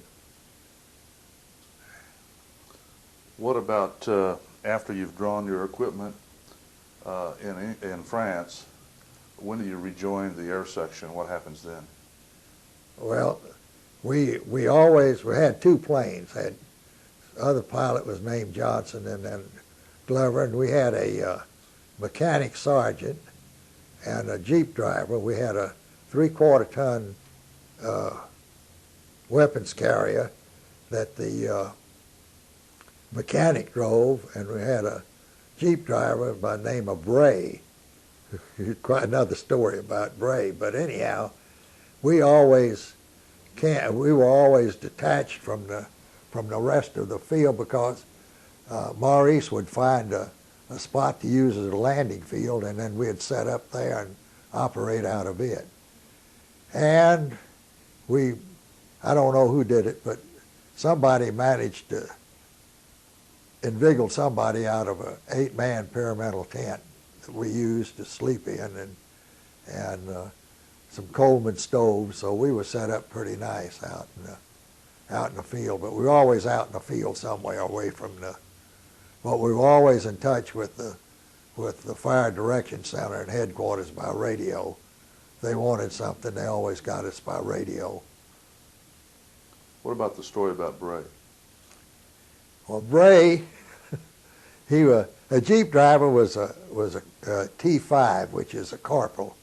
What about after you've drawn your equipment in France? When do you rejoin the air section? What happens then? Well, we had two planes. The other pilot was named Johnson, and then Glover, and we had a mechanic sergeant and a jeep driver. We had a 3/4-ton weapons carrier that the mechanic drove, and we had a jeep driver by the name of Bray. Quite another story about Bray, but anyhow, we were always detached from the rest of the field because Maurice would find a spot to use as a landing field, and then we'd set up there and operate out of it. And I don't know who did it, but somebody managed to inveigle somebody out of an 8-man pyramidal tent that we used to sleep in, and some Coleman stoves, so we were set up pretty nice out in the field. But we were always out in the field somewhere away from but we were always in touch with the Fire Direction Center and headquarters by radio. If they wanted something, they always got us by radio. What about the story about Bray? Well, Bray, a jeep driver was a T5, which is a corporal.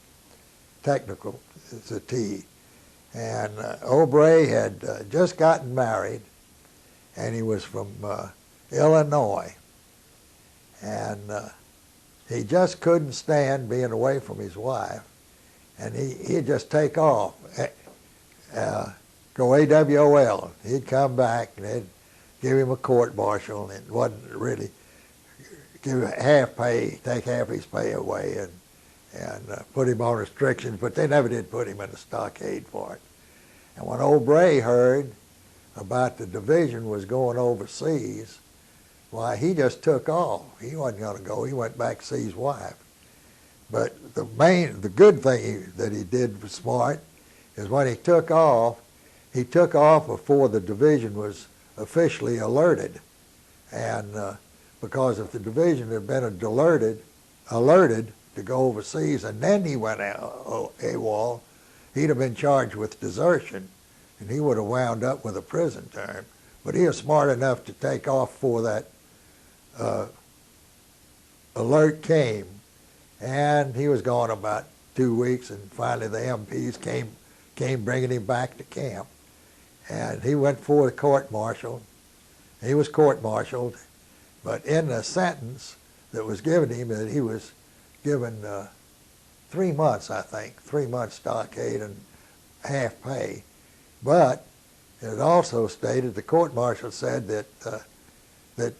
Technical, it's a T. And old Bray had just gotten married, and he was from Illinois. And he just couldn't stand being away from his wife. and he'd just take off, go AWOL. He'd come back, and they'd give him a court martial, and it wasn't really give half pay, take half his pay away, and put him on restrictions, but they never did put him in a stockade for it. And when old Bray heard about the division was going overseas, why, he just took off. He wasn't going to go. He went back to see his wife. But the good thing that he did was smart is when he took off before the division was officially alerted. And because if the division had been alerted to go overseas and then he went AWOL, he'd have been charged with desertion, and he would have wound up with a prison term. But he was smart enough to take off before that alert came, and he was gone about 2 weeks, and finally the MPs came bringing him back to camp. And he went for the court-martial. He was court-martialed, but in the sentence that was given him, that he was given 3 months, I think, 3 months stockade and half pay. But it also stated, the court-martial said that that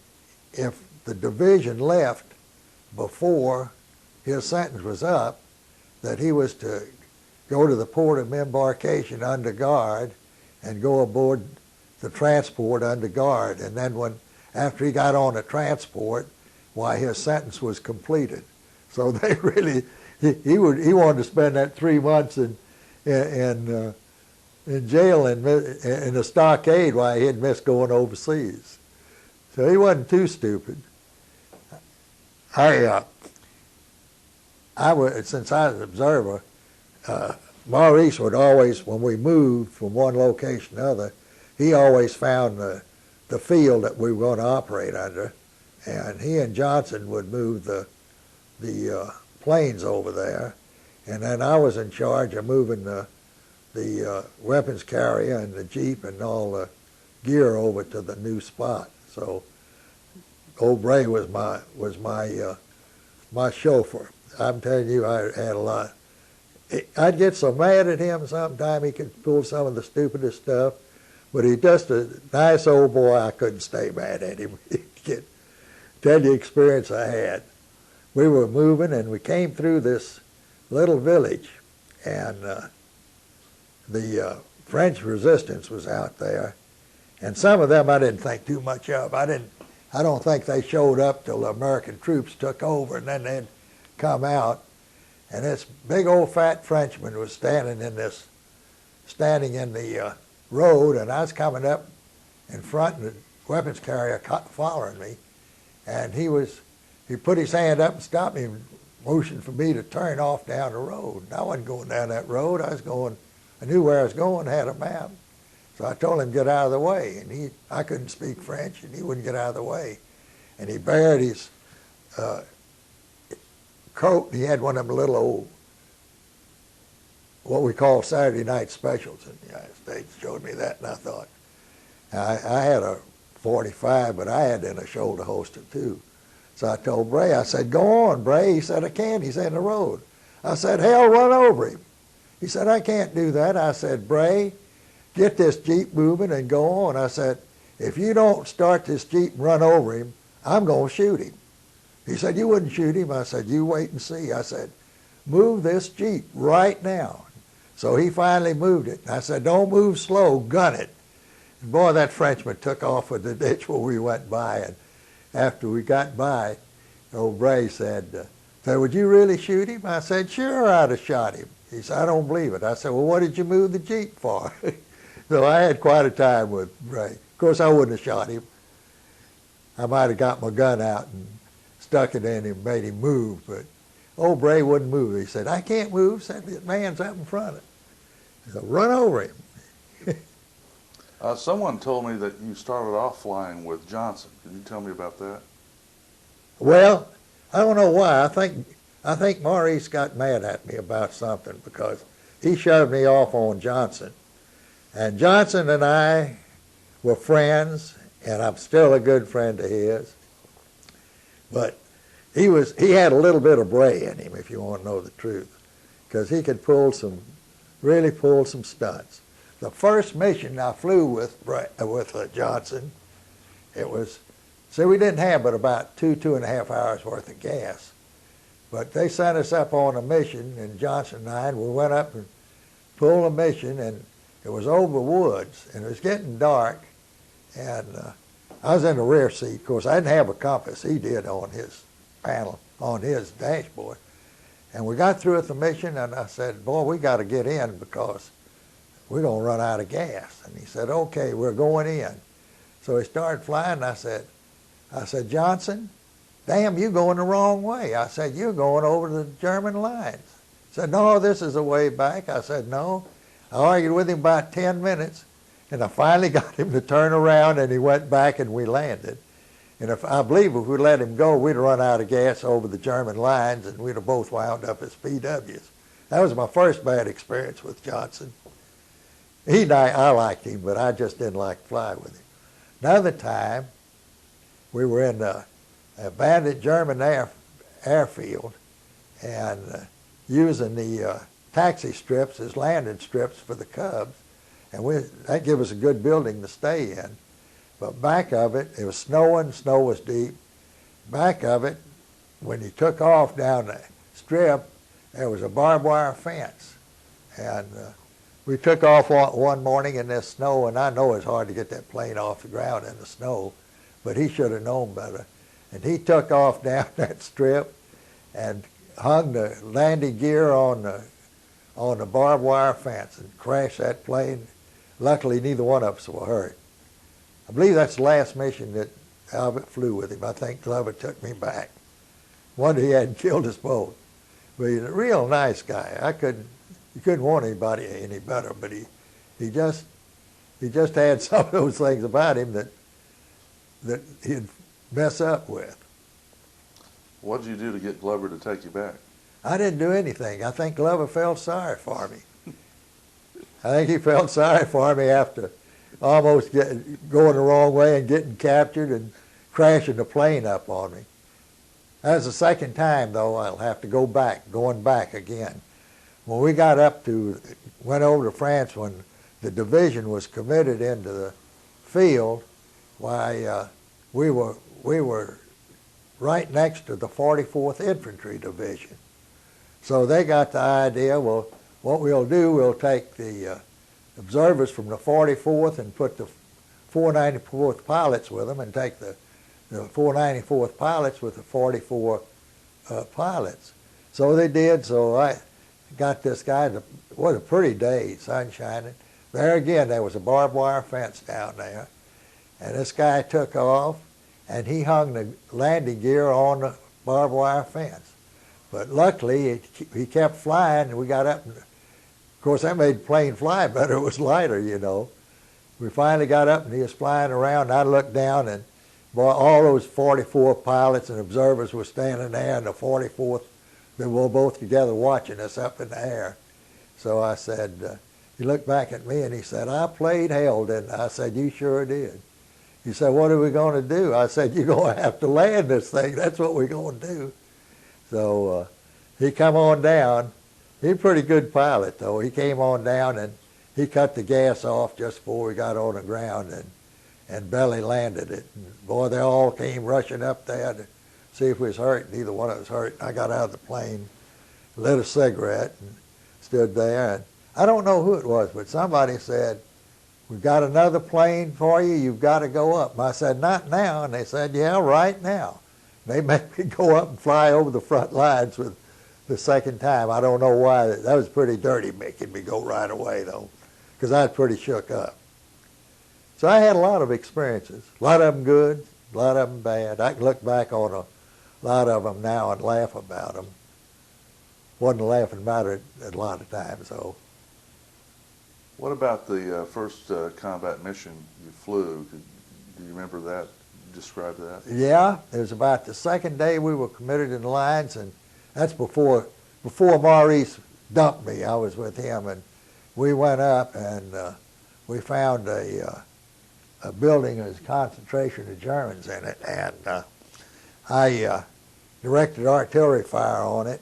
if the division left before his sentence was up, that he was to go to the port of embarkation under guard and go aboard the transport under guard. And then after he got on the transport, why, his sentence was completed. So they really, he wanted to spend that 3 months in jail in a stockade while he had missed going overseas. So he wasn't too stupid. Since I was an observer, Maurice would always, when we moved from one location to another, he always found the field that we were going to operate under, and he and Johnson would move the planes over there, and then I was in charge of moving the weapons carrier and the Jeep and all the gear over to the new spot. So old Bray was my chauffeur. I'm telling you, I had a lot. I'd get so mad at him sometime. He could pull some of the stupidest stuff, but he's just a nice old boy. I couldn't stay mad at him. Tell you the experience I had. We were moving, and we came through this little village, and the French resistance was out there, and some of them I didn't think too much of. I don't think they showed up till the American troops took over, and then they'd come out. And this big old fat Frenchman was standing in the road, and I was coming up in front, and the weapons carrier following me, and he put his hand up and stopped me and motioned for me to turn off down the road. And I wasn't going down that road. I knew where I was going, had a map. So I told him to get out of the way, and I couldn't speak French, and he wouldn't get out of the way. And he bared his coat, and he had one of them little old, what we call Saturday night specials in the United States. Showed me that, and I thought, I had a 45, but I had in a shoulder holster too. So I told Bray, I said, go on, Bray. He said, I can't. He's in the road. I said, hell, run over him. He said, I can't do that. I said, Bray, get this Jeep moving and go on. I said, if you don't start this Jeep and run over him, I'm going to shoot him. He said, you wouldn't shoot him. I said, you wait and see. I said, move this Jeep right now. So he finally moved it. I said, don't move slow, gun it. And boy, that Frenchman took off with the ditch where we went by. And after we got by, old Bray said, would you really shoot him? I said, sure, I'd have shot him. He said, I don't believe it. I said, well, what did you move the Jeep for? So I had quite a time with Bray. Of course, I wouldn't have shot him. I might have got my gun out and stuck it in him and made him move, but old Bray wouldn't move. He said, I can't move. Said, the man's up in front of him. He said, run over him. Someone told me that you started off flying with Johnson. Can you tell me about that? Well, I don't know why. I think Maurice got mad at me about something because he shoved me off on Johnson. And Johnson and I were friends, and I'm still a good friend of his. But he had a little bit of Bray in him, if you want to know the truth, because he could really pull some stunts. The first mission I flew with Johnson, it was, see, we didn't have but about 2.5 hours worth of gas. But they sent us up on a mission, and Johnson and I, and we went up and pulled a mission, and it was over woods, and it was getting dark, and I was in the rear seat. Of course, I didn't have a compass. He did on his panel, on his dashboard. And we got through with the mission, and I said, boy, we got to get in because we're going to run out of gas. And he said, okay, we're going in. So he started flying, and I said, Johnson, damn, you're going the wrong way. I said, you're going over the German lines. He said, no, this is the way back. I said, no. I argued with him about 10 minutes, and I finally got him to turn around, and he went back, and we landed. And I believe if we let him go, we'd run out of gas over the German lines, and we'd have both wound up as PWs. That was my first bad experience with Johnson. I liked him, but I just didn't like to fly with him. Another time, we were in a abandoned German airfield, and using the taxi strips as landing strips for the Cubs, and that gave us a good building to stay in. But back of it, it was snowing, snow was deep. Back of it, when you took off down the strip, there was a barbed wire fence. And we took off one morning in this snow, and I know it's hard to get that plane off the ground in the snow, but he should have known better. And he took off down that strip and hung the landing gear on the barbed wire fence and crashed that plane. Luckily, neither one of us were hurt. I believe that's the last mission that Albert flew with him. I think Glover took me back. Wonder he hadn't killed us both. But he's a real nice guy. You couldn't want anybody any better, but he just had some of those things about him that he'd mess up with. What did you do to get Glover to take you back? I didn't do anything. I think Glover felt sorry for me. I think he felt sorry for me after almost going the wrong way and getting captured and crashing the plane up on me. That was the second time, though, I'll have to going back again. When we went over to France when the division was committed into the field, why, we were right next to the 44th Infantry Division. So they got the idea, well, what we'll do, we'll take the observers from the 44th and put the 494th pilots with them and take the 494th pilots with the 44 pilots. So they did, so I got this guy, what a pretty day, sun shining. There again, there was a barbed wire fence down there, and this guy took off, and he hung the landing gear on the barbed wire fence. But luckily, he kept flying, and we got up, and of course, that made the plane fly better. It was lighter, you know. We finally got up, and he was flying around, and I looked down, and boy, all those 44 pilots and observers were standing there, and the 44th, they were both together watching us up in the air. So I said, he looked back at me, and he said, I played hell, didn't I? I said, you sure did. He said, what are we going to do? I said, you're going to have to land this thing. That's what we're going to do. So he come on down. He's a pretty good pilot, though. He came on down, and he cut the gas off just before we got on the ground and belly landed it. And boy, they all came rushing up there to see if we was hurt. Neither one of us hurt. I got out of the plane, lit a cigarette, and stood there. And I don't know who it was, but somebody said, we've got another plane for you. You've got to go up. And I said, not now. And they said, yeah, right now. And they made me go up and fly over the front lines with the second time. I don't know why. That was pretty dirty making me go right away, though, because I was pretty shook up. So I had a lot of experiences, a lot of them good, a lot of them bad. I can look back on a lot of them now and laugh about them. Wasn't laughing about it a lot of times, though. What about the first combat mission you flew? Do you remember that? Describe that. Yeah, it was about the second day we were committed in the lines, and that's before Maurice dumped me. I was with him, and we went up, and we found a building that was a concentration of Germans in it, and I directed artillery fire on it,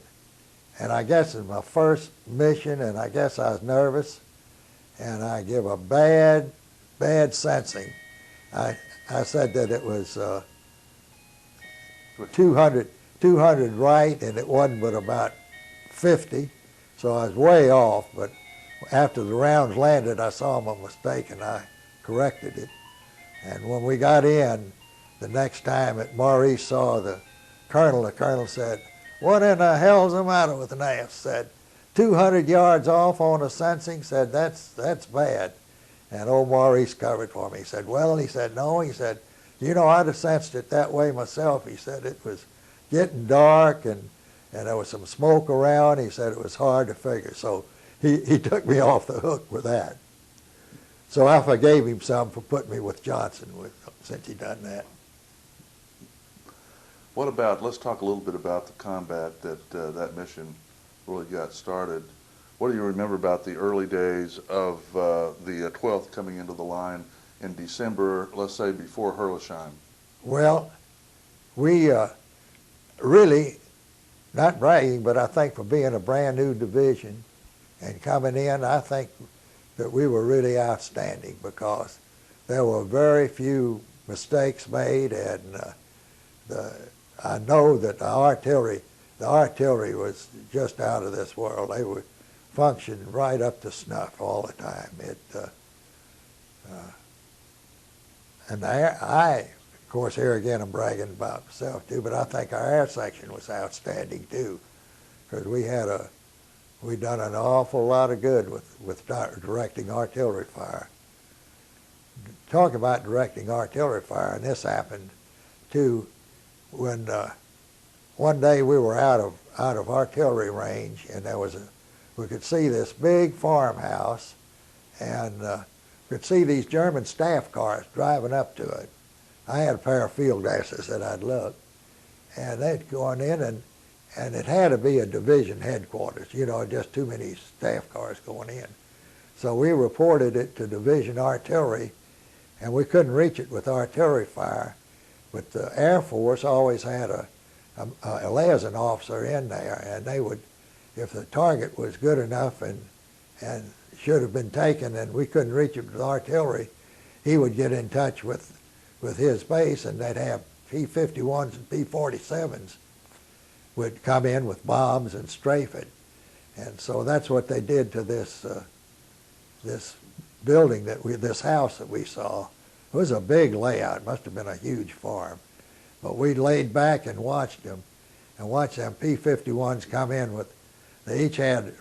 And I guess it was my first mission, and I guess I was nervous, and I give a bad sensing. I said that it was 200 right, and it wasn't but about 50, so I was way off. But after the rounds landed, I saw my mistake, and I corrected it. And when we got in, the next time that Maurice saw the colonel said, "What in the hell's the matter with Nast?" Said, 200 yards off on a sensing. Said, that's bad. And old Maurice covered for me. He said, well, he said, no. He said, you know, I'd have sensed it that way myself. He said it was getting dark and there was some smoke around. He said it was hard to figure. So he took me off the hook with that. So I forgave him some for putting me with Johnson since he done that. What about, let's talk a little bit about the combat that mission really got started. What do you remember about the early days of the 12th coming into the line in December, let's say before Herlesheim? Well, we really, not bragging, but I think for being a brand new division and coming in, I think that we were really outstanding because there were very few mistakes made, and I know that the artillery was just out of this world. They were functioning right up to snuff all the time. And of course, here again, I'm bragging about myself too, but I think our air section was outstanding too, because we'd done an awful lot of good with directing artillery fire. Talk about directing artillery fire, and this happened too when one day we were out of artillery range, and we could see this big farmhouse, and could see these German staff cars driving up to it. I had a pair of field glasses that I'd look, and they'd gone in, and it had to be a division headquarters, you know, just too many staff cars going in. So we reported it to division artillery, and we couldn't reach it with artillery fire, but the Air Force always had a liaison officer in there, and they would, if the target was good enough and should have been taken and we couldn't reach it with artillery, he would get in touch with his base, and they'd have P-51s and P-47s would come in with bombs and strafe it. And so that's what they did to this building this house that we saw. It was a big layout. It must have been a huge farm. But we laid back and watched them, and watched them P-51s come in with, they each had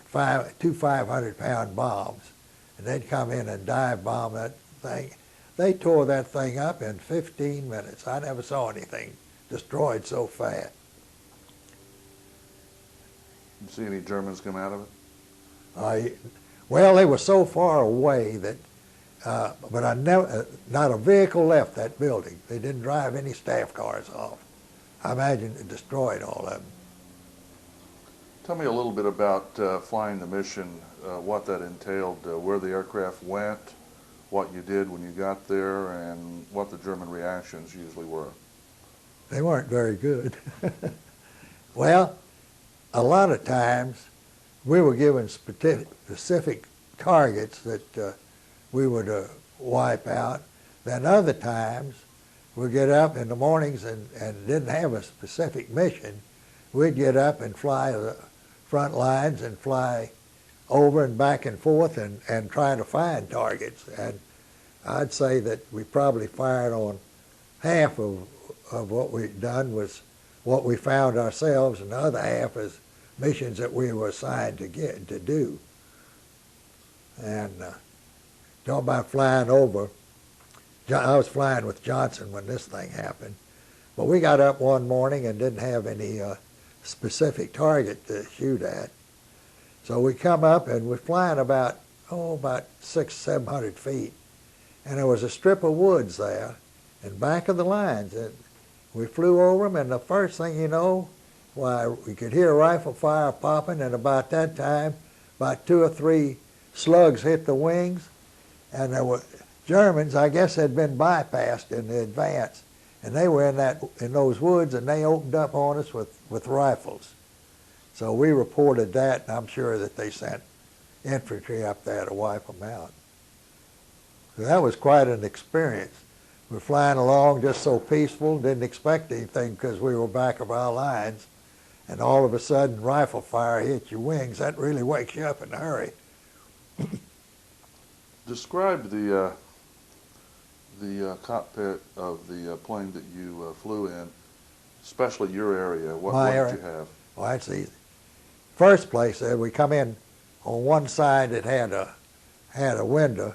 two 500-pound bombs, and they'd come in and dive bomb that thing. They tore that thing up in 15 minutes. I never saw anything destroyed so fast. You see any Germans come out of it? Well, they were so far away that, but I never, not a vehicle left that building. They didn't drive any staff cars off. I imagine it destroyed all of them. Tell me a little bit about flying the mission, what that entailed, where the aircraft went, what you did when you got there, and what the German reactions usually were. They weren't very good. Well, a lot of times we were given specific targets that we would wipe out. Then other times we'd get up in the mornings and didn't have a specific mission. We'd get up and fly the front lines and fly over and back and forth and try to find targets. And I'd say that we probably fired on half of what we'd done was what we found ourselves, and the other half is missions that we were assigned to do. And talk about flying over. I was flying with Johnson when this thing happened, but we got up one morning and didn't have any specific target to shoot at. So we come up and we're flying about 600-700 feet, and there was a strip of woods there in back of the lines, and we flew over them, and the first thing you know, why, we could hear rifle fire popping, and about that time, about 2 or 3 slugs hit the wings, and there were Germans, I guess, had been bypassed in the advance, and they were in those woods, and they opened up on us with rifles. So we reported that, and I'm sure that they sent infantry up there to wipe them out. So that was quite an experience. We're flying along just so peaceful, didn't expect anything because we were back of our lines, and all of a sudden rifle fire hit your wings. That really wakes you up in a hurry. Describe the cockpit of the plane that you flew in, especially your area. What did you have? Well, that's easy. First place, we come in on one side. It had a window,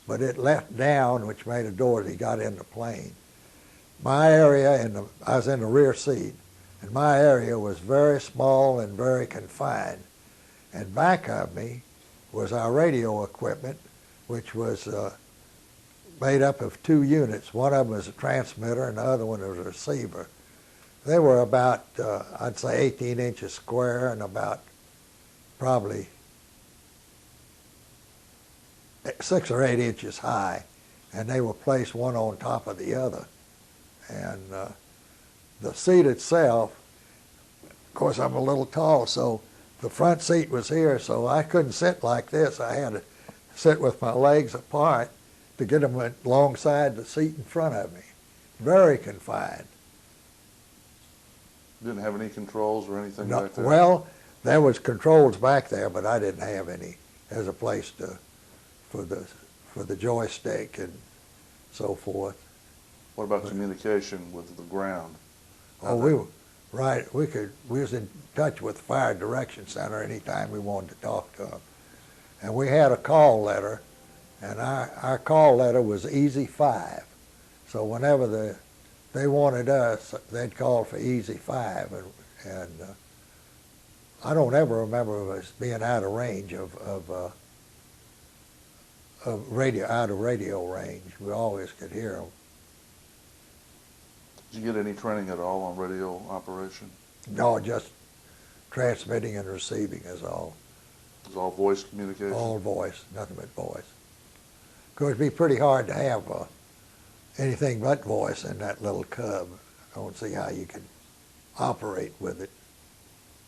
but it left down, which made a door as he got in the plane. My area, I was in the rear seat, and my area was very small and very confined. And back of me was our radio equipment, which was made up of two units. One of them was a transmitter, and the other one was a receiver. They were about, I'd say, 18 inches square and about probably 6 or 8 inches high, and they were placed one on top of the other. And the seat itself, of course, I'm a little tall, so the front seat was here, so I couldn't sit like this. I had to sit with my legs apart to get them alongside the seat in front of me. Very confined. Didn't have any controls or anything like that? Well, there was controls back there, but I didn't have any. There's a place for the joystick and so forth. What about communication with the ground? Oh, we were right. We was in touch with the Fire Direction Center anytime we wanted to talk to them, and we had a call letter, and our call letter was Easy 5. So whenever they wanted us, they'd call for Easy 5, and I don't ever remember us being out of range of radio range. We always could hear them. Did you get any training at all on radio operation? No, just transmitting and receiving is all. It was all voice communication? All voice, nothing but voice. Of course, it'd be pretty hard to have anything but voice in that little cub. I don't see how you could operate with it.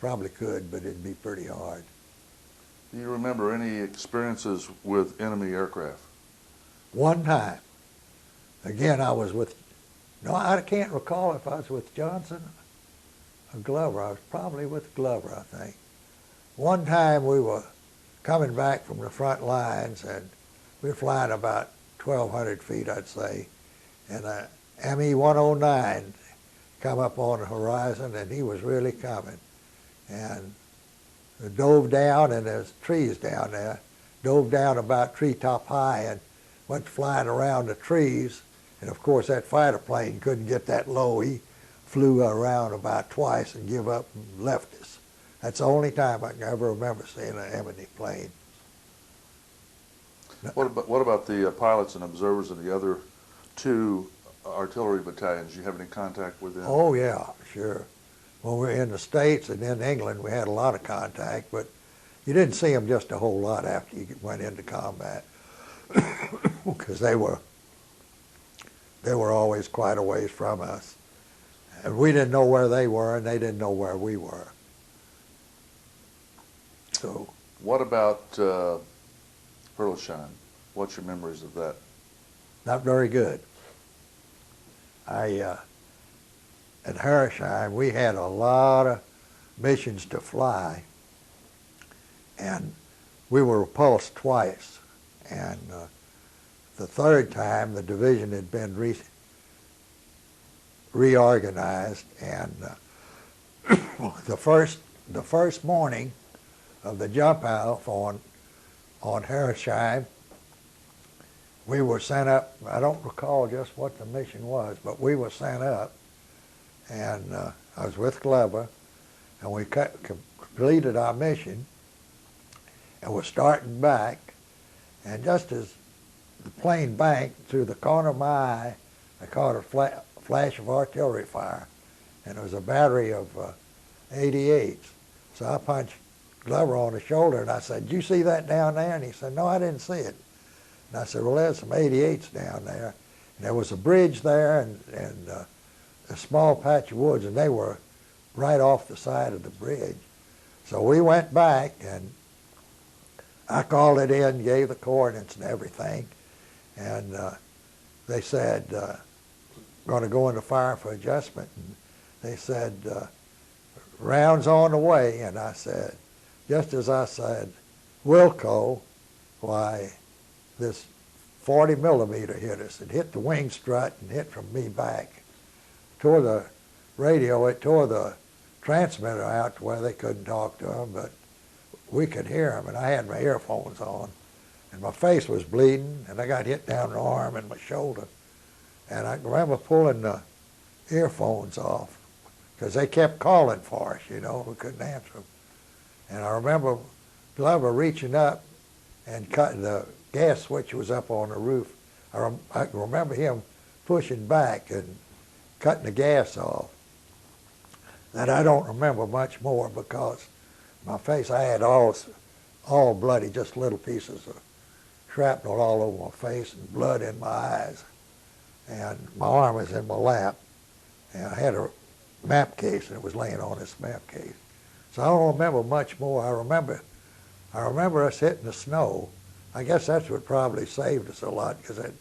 Probably could, but it'd be pretty hard. Do you remember any experiences with enemy aircraft? One time, again, I was with, no, I can't recall if I was with Johnson or Glover. I was probably with Glover, I think. One time we were coming back from the front lines, and we were flying about 1,200 feet, I'd say, and a ME-109 come up on the horizon, and he was really coming. And it dove down, and there's trees down there, dove down about treetop high and went flying around the trees. And of course, that fighter plane couldn't get that low. He flew around about twice and give up and left us. That's the only time I can ever remember seeing an enemy plane. What about the pilots and observers of the other two artillery battalions? Do you have any contact with them? Oh, yeah, sure. When we were in the States and in England, we had a lot of contact, but you didn't see them just a whole lot after you went into combat, because they were always quite a ways from us. And we didn't know where they were, and they didn't know where we were. So. What about Herlesheim? What's your memories of that? Not very good. At Herlesheim, we had a lot of missions to fly, and we were repulsed twice. And the third time, the division had been reorganized, and the first morning of the jump off on Herlesheim, we were sent up. I don't recall just what the mission was, but we were sent up, and I was with Glover, and we completed our mission, and we're starting back, and just as the plane banked through the corner of my eye, I caught a flash of artillery fire, and it was a battery of 88s. So I punched Glover on the shoulder, and I said, "Did you see that down there?" And he said, "No, I didn't see it." And I said, "Well, there's some 88s down there." And there was a bridge there and a small patch of woods, and they were right off the side of the bridge. So we went back, and I called it in, gave the coordinates and everything, and they said, going to go into fire for adjustment. And they said, rounds on the way. And I said, just as I said, Wilco, why, this 40 millimeter hit us. It hit the wing strut and hit from me back. Tore the radio, it tore the transmitter out to where they couldn't talk to him, but we could hear him, and I had my earphones on, and my face was bleeding, and I got hit down the arm and my shoulder. And I remember pulling the earphones off, because they kept calling for us, you know, we couldn't answer them. And I remember Glover reaching up and cutting the gas switch was up on the roof. I can remember him pushing back and cutting the gas off. And I don't remember much more because my face, I had all bloody, just little pieces of shrapnel all over my face and blood in my eyes. And my arm was in my lap. And I had a map case, and it was laying on this map case. So I don't remember much more. I remember us hitting the snow. I guess that's what probably saved us a lot, because that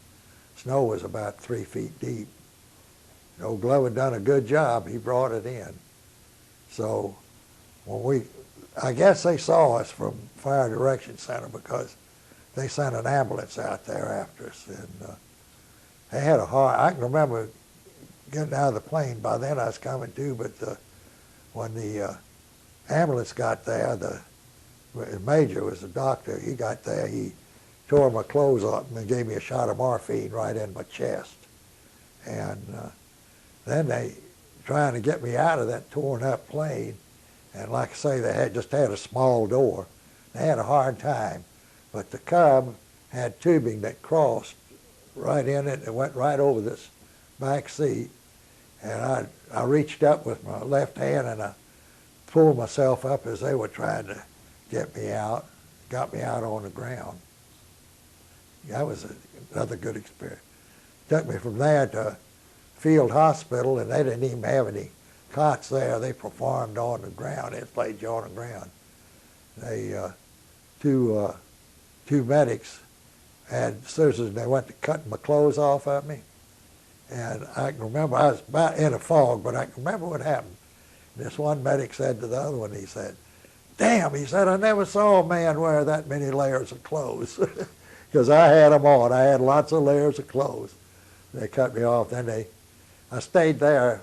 snow was about 3 feet deep. Old Glover done a good job. He brought it in. So I guess they saw us from Fire Direction Center, because they sent an ambulance out there after us. And they had a hard, I can remember getting out of the plane. By then I was coming to, but when the ambulance got there, the major was the doctor. He got there, he tore my clothes off and gave me a shot of morphine right in my chest. And then they trying to get me out of that torn up plane. And like I say, they just had a small door. They had a hard time. But the Cub had tubing that crossed right in it and went right over this back seat. And I reached up with my left hand and I pulled myself up as they were trying to get me out, got me out on the ground. That was another good experience. Took me from there to Field Hospital, and they didn't even have any cots there. They performed on the ground. They played you on the ground. They two medics had scissors, and they went to cutting my clothes off of me. And I can remember, I was about in a fog, but I can remember what happened. This one medic said to the other one, he said, "Damn," he said, "I never saw a man wear that many layers of clothes." Because I had them on. I had lots of layers of clothes. They cut me off. Then I stayed there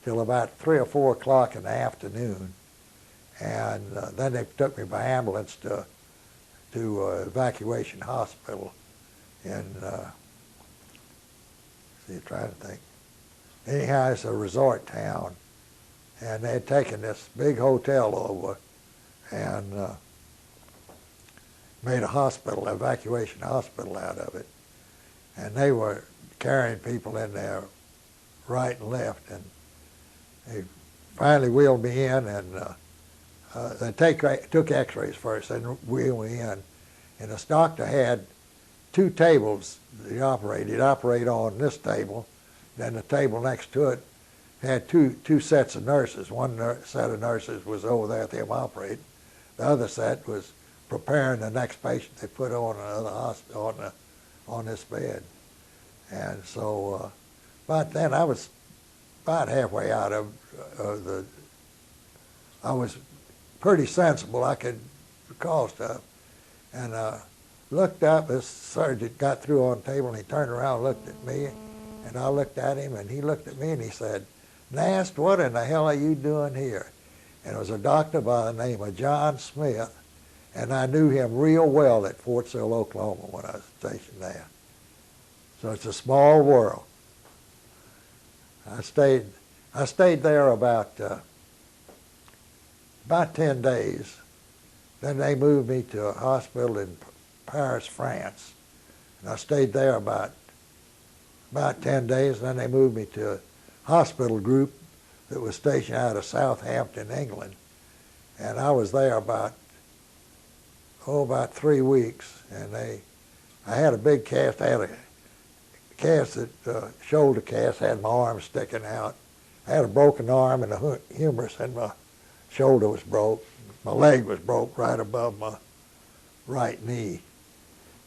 till about 3 or 4 o'clock in the afternoon. And then they took me by ambulance to evacuation hospital in, trying to think. Anyhow, it's a resort town. And they had taken this big hotel over and made a hospital, evacuation hospital out of it. And they were carrying people in there right and left. And they finally wheeled me in, and they took x-rays first, then wheeled me in. And this doctor had 2 tables that he operated. He'd operate on this table, then the table next to it had two sets of nurses. One set of nurses was over there at him operating. The other set was preparing the next patient they put on another hospital on this bed. And so about then I was about halfway out of I was pretty sensible. I could recall stuff. And looked up, this surgeon got through on the table, and he turned around and looked at me, and I looked at him, and he looked at me, and he said, "Nast, what in the hell are you doing here?" And it was a doctor by the name of John Smith, and I knew him real well at Fort Sill, Oklahoma, when I was stationed there. So it's a small world. I stayed there about 10 days. Then they moved me to a hospital in Paris, France. And I stayed there about 10 days. Then they moved me to a hospital group that was stationed out of Southampton, England. And I was there about 3 weeks. And I had a big cast. I had a cast that, shoulder cast, had my arm sticking out. I had a broken arm and a humerus in my shoulder was broke. My leg was broke right above my right knee.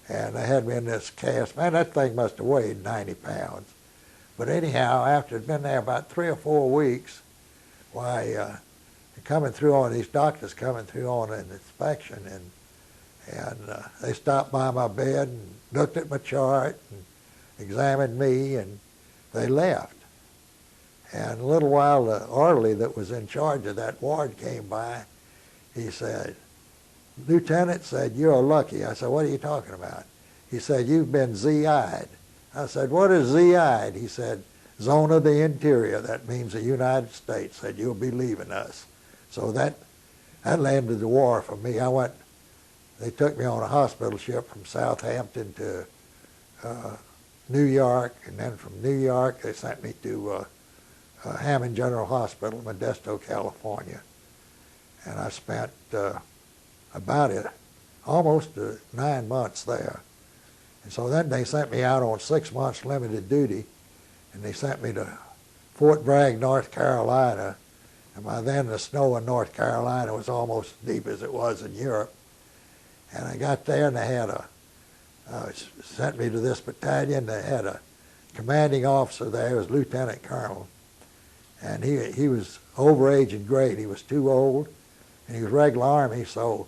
And they had me in this cast. Man, that thing must have weighed 90 pounds. But anyhow, after it'd been there about 3 or 4 weeks, why, coming through on these doctors coming through on an inspection, and they stopped by my bed and looked at my chart and examined me, and they left. And a little while, the orderly that was in charge of that ward came by. He said, "Lieutenant," said, "you're lucky." I said, "What are you talking about?" He said, "You've been ZI'd." I said, "What is ZI'd?" He said, "Zone of the Interior." That means the United States. Said, "You'll be leaving us." So that landed the war for me. They took me on a hospital ship from Southampton to New York, and then from New York they sent me to Hammond General Hospital, Modesto, California. And I spent almost 9 months there. And so then they sent me out on 6 months limited duty, and they sent me to Fort Bragg, North Carolina. And by then the snow in North Carolina was almost as deep as it was in Europe. And I got there, and they had sent me to this battalion. They had a commanding officer there, he was lieutenant colonel. And he was overage and great. He was too old, and he was regular Army, so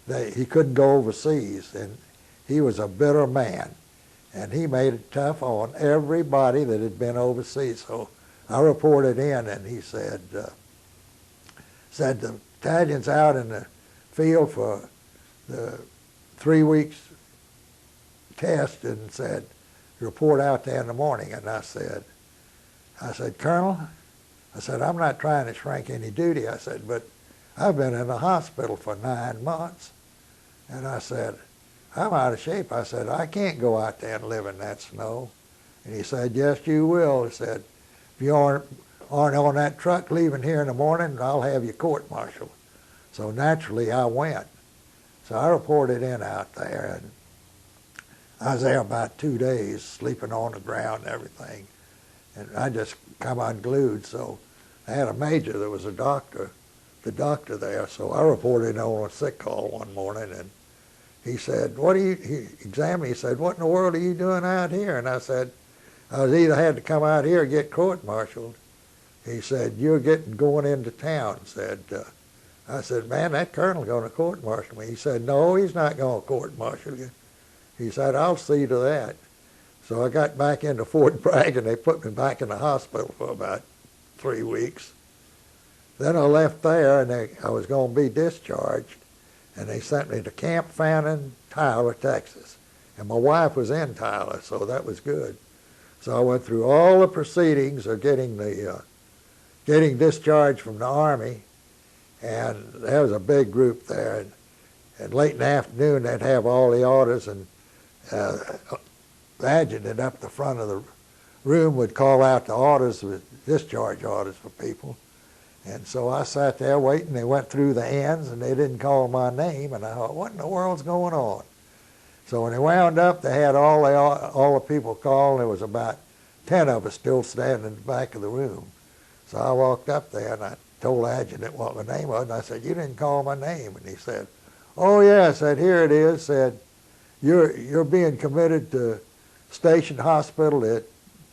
he couldn't go overseas. And he was a bitter man, and he made it tough on everybody that had been overseas. So I reported in, and he said the battalion's out in the field for the 3 weeks test, and said, report out there in the morning. And I said, "Colonel," I said, "I'm not trying to shrink any duty." I said, "But I've been in the hospital for 9 months. And I said, I'm out of shape." I said, "I can't go out there and live in that snow." And he said, "Yes, you will." He said, "If you aren't on that truck leaving here in the morning, I'll have you court-martialed." So naturally, I went. So I reported in out there, and I was there about 2 days, sleeping on the ground and everything. And I just come unglued. So I had a major that was the doctor there. So I reported on a sick call one morning, and he said, he examined me, he said, "What in the world are you doing out here?" And I said, "I was either had to come out here or get court-martialed." He said, "You're going into town." I said, "Man, that colonel's going to court-martial me." He said, "No, he's not going to court-martial you." He said, "I'll see to that." So I got back into Fort Bragg, and they put me back in the hospital for about 3 weeks. Then I left there, and I was going to be discharged, and they sent me to Camp Fannin, Tyler, Texas. And my wife was in Tyler, so that was good. So I went through all the proceedings of getting discharged from the Army, and there was a big group there. And late in the afternoon, they'd have all the orders, and the adjutant up the front of the room would call out the orders, with discharge orders for people. And so I sat there waiting. They went through the ends, and they didn't call my name. And I thought, what in the world's going on? So when they wound up, they had all the people called. There was about 10 of us still standing in the back of the room. So I walked up there, and I told the adjutant what my name was. And I said, "You didn't call my name." And he said, "Oh, yeah." I said, "Here it is." Said, You're being committed to Station Hospital at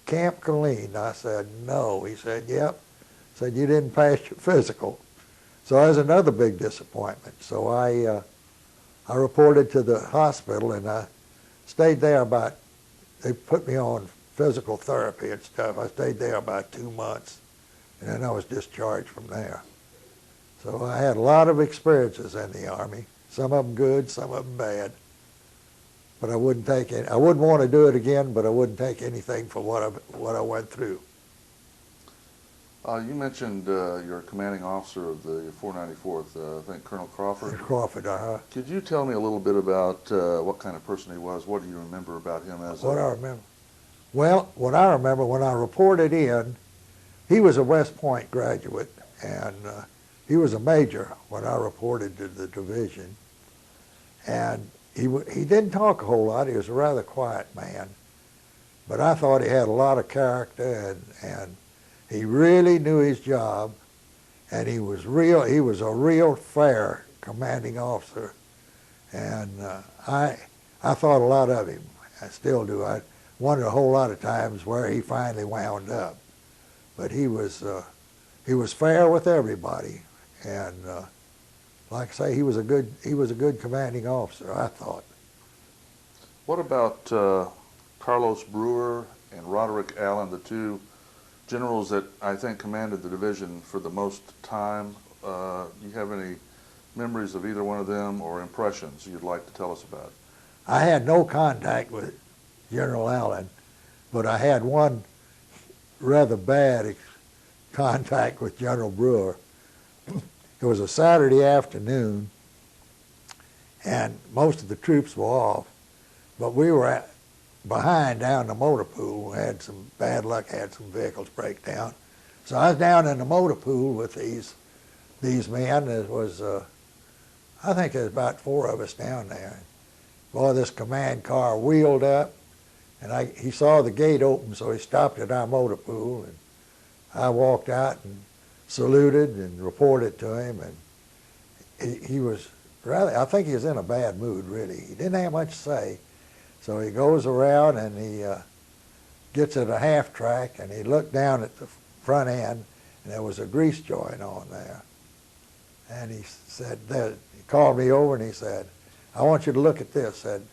Camp Colleen." I said, "No." He said, "Yep." Said, "You didn't pass your physical." So that was another big disappointment. So I reported to the hospital, and I stayed there they put me on physical therapy and stuff. I stayed there about 2 months, and then I was discharged from there. So I had a lot of experiences in the Army, some of them good, some of them bad. But I wouldn't take it. I wouldn't want to do it again, but I wouldn't take anything for what I went through. You mentioned your commanding officer of the 494th, I think Colonel Crawford. Crawford, Could you tell me a little bit about what kind of person he was? What do you remember about him as What I remember? Well, what I remember when I reported in, he was a West Point graduate, and he was a major when I reported to the division. And he didn't talk a whole lot. He was a rather quiet man. But I thought he had a lot of character, and he really knew his job, and he was a real fair commanding officer, and I thought a lot of him. I still do. I wonder a whole lot of times where he finally wound up, but he was fair with everybody, and like I say, he was a good commanding officer, I thought. What about Carlos Brewer and Roderick Allen, the two generals that I think commanded the division for the most time? Do you have any memories of either one of them or impressions you'd like to tell us about? I had no contact with General Allen, but I had one rather bad contact with General Brewer. It was a Saturday afternoon, and most of the troops were off, but we were behind down the motor pool. We had some bad luck, had some vehicles break down. So I was down in the motor pool with these men. There was, I think there was about 4 of us down there. Boy, this command car wheeled up, and he saw the gate open, so he stopped at our motor pool, and I walked out and saluted and reported to him, and he was rather, I think he was in a bad mood, really. He didn't have much to say. So he goes around and he gets at a half track, and he looked down at the front end, and there was a grease joint on there. And he said, he called me over and he said, I want you to look at this. Said,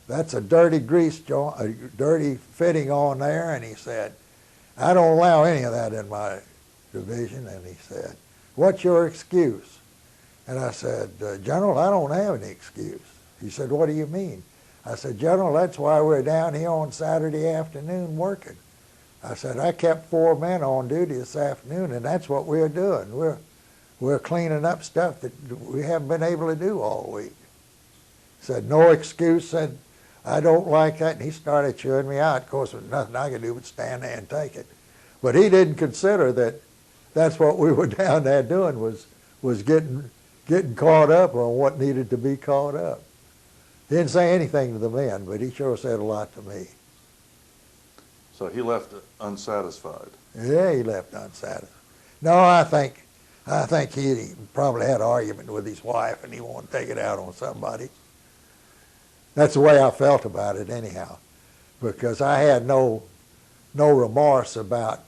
that's a dirty grease joint, a dirty fitting on there. And he said, I don't allow any of that in my division. And he said, what's your excuse? And I said, General, I don't have any excuse. He said, what do you mean? I said, General, that's why we're down here on Saturday afternoon working. I said, I kept 4 men on duty this afternoon, and that's what we're doing. We're cleaning up stuff that we haven't been able to do all week. He said, no excuse. Said, I don't like that. And he started chewing me out. Of course, there was nothing I could do but stand there and take it. But he didn't consider that that's what we were down there doing, was getting caught up on what needed to be caught up. He didn't say anything to the men, but he sure said a lot to me. So he left unsatisfied. Yeah, he left unsatisfied. No, I think he probably had an argument with his wife, and he wanted to take it out on somebody. That's the way I felt about it, anyhow, because I had no remorse about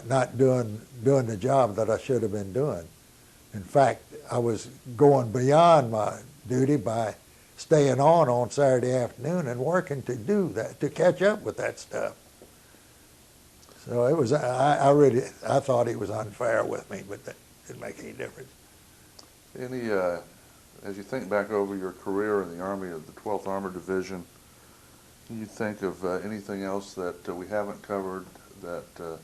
not doing the job that I should have been doing. In fact, I was going beyond my duty by staying on Saturday afternoon and working to do that, to catch up with that stuff. So it was, I thought he was unfair with me, but that didn't make any difference. Any, as you think back over your career in the Army of the 12th Armored Division, can you think of anything else that we haven't covered that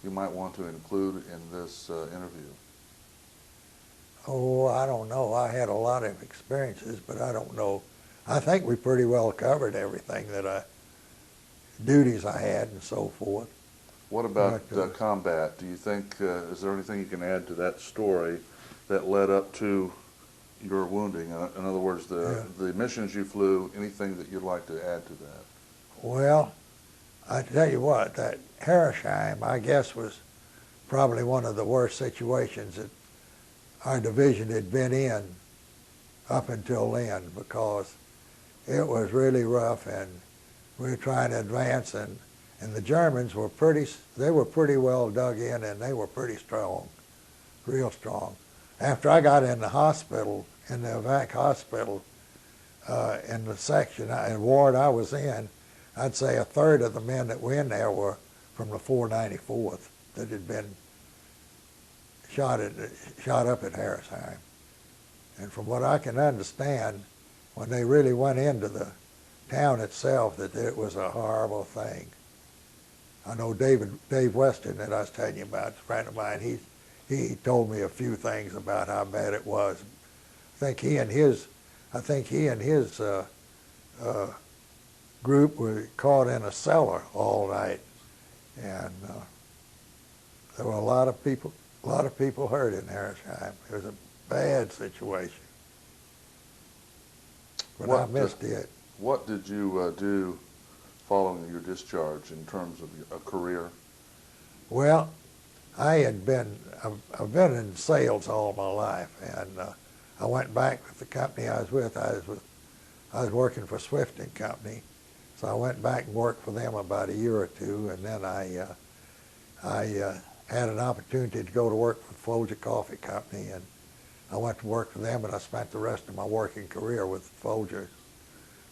you might want to include in this interview? Oh, I don't know. I had a lot of experiences, but I don't know. I think we pretty well covered everything duties I had and so forth. What about combat? Do you think, is there anything you can add to that story that led up to your wounding? In other words, the missions you flew, anything that you'd like to add to that? Well, I tell you what, that Herresheim, I guess, was probably one of the worst situations that our division had been in up until then, because it was really rough, and we were trying to advance, and the Germans were pretty well dug in, and they were pretty strong, real strong. After I got in the hospital, in the evac hospital, in the section and ward I was in, I'd say a third of the men that were in there were from the 494th that had been shot up at Herresheim. And from what I can understand, when they really went into the town itself, that it was a horrible thing. I know Dave Weston that I was telling you about, a friend of mine, he told me a few things about how bad it was. I think he and his group were caught in a cellar all night, and there were a lot of people hurt in Herresheim. It was a bad situation. But I missed it. What did you do following your discharge in terms of a career? Well, I've been in sales all my life, and I went back with the company I was with. I was working for Swift and Company, so I went back and worked for them about a year or two, and then I had an opportunity to go to work for Folger Coffee Company, and I went to work for them, and I spent the rest of my working career with Folger.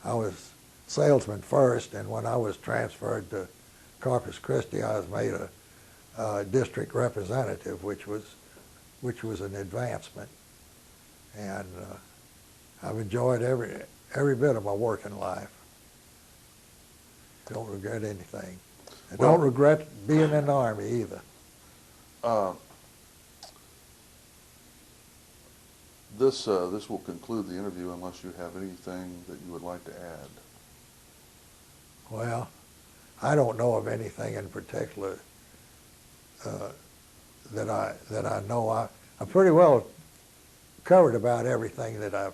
I was salesman first, and when I was transferred to Corpus Christi, I was made a district representative, which was an advancement, and I've enjoyed every bit of my working life. Don't regret anything. I don't regret being in the Army either. This will conclude the interview unless you have anything that you would like to add. Well, I don't know of anything in particular that I know. I pretty well covered about everything that I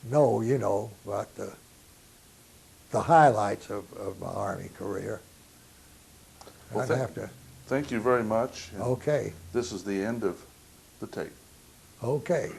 know, about the highlights of my Army career. Well, thank you very much. Okay. This is the end of the tape. Okay.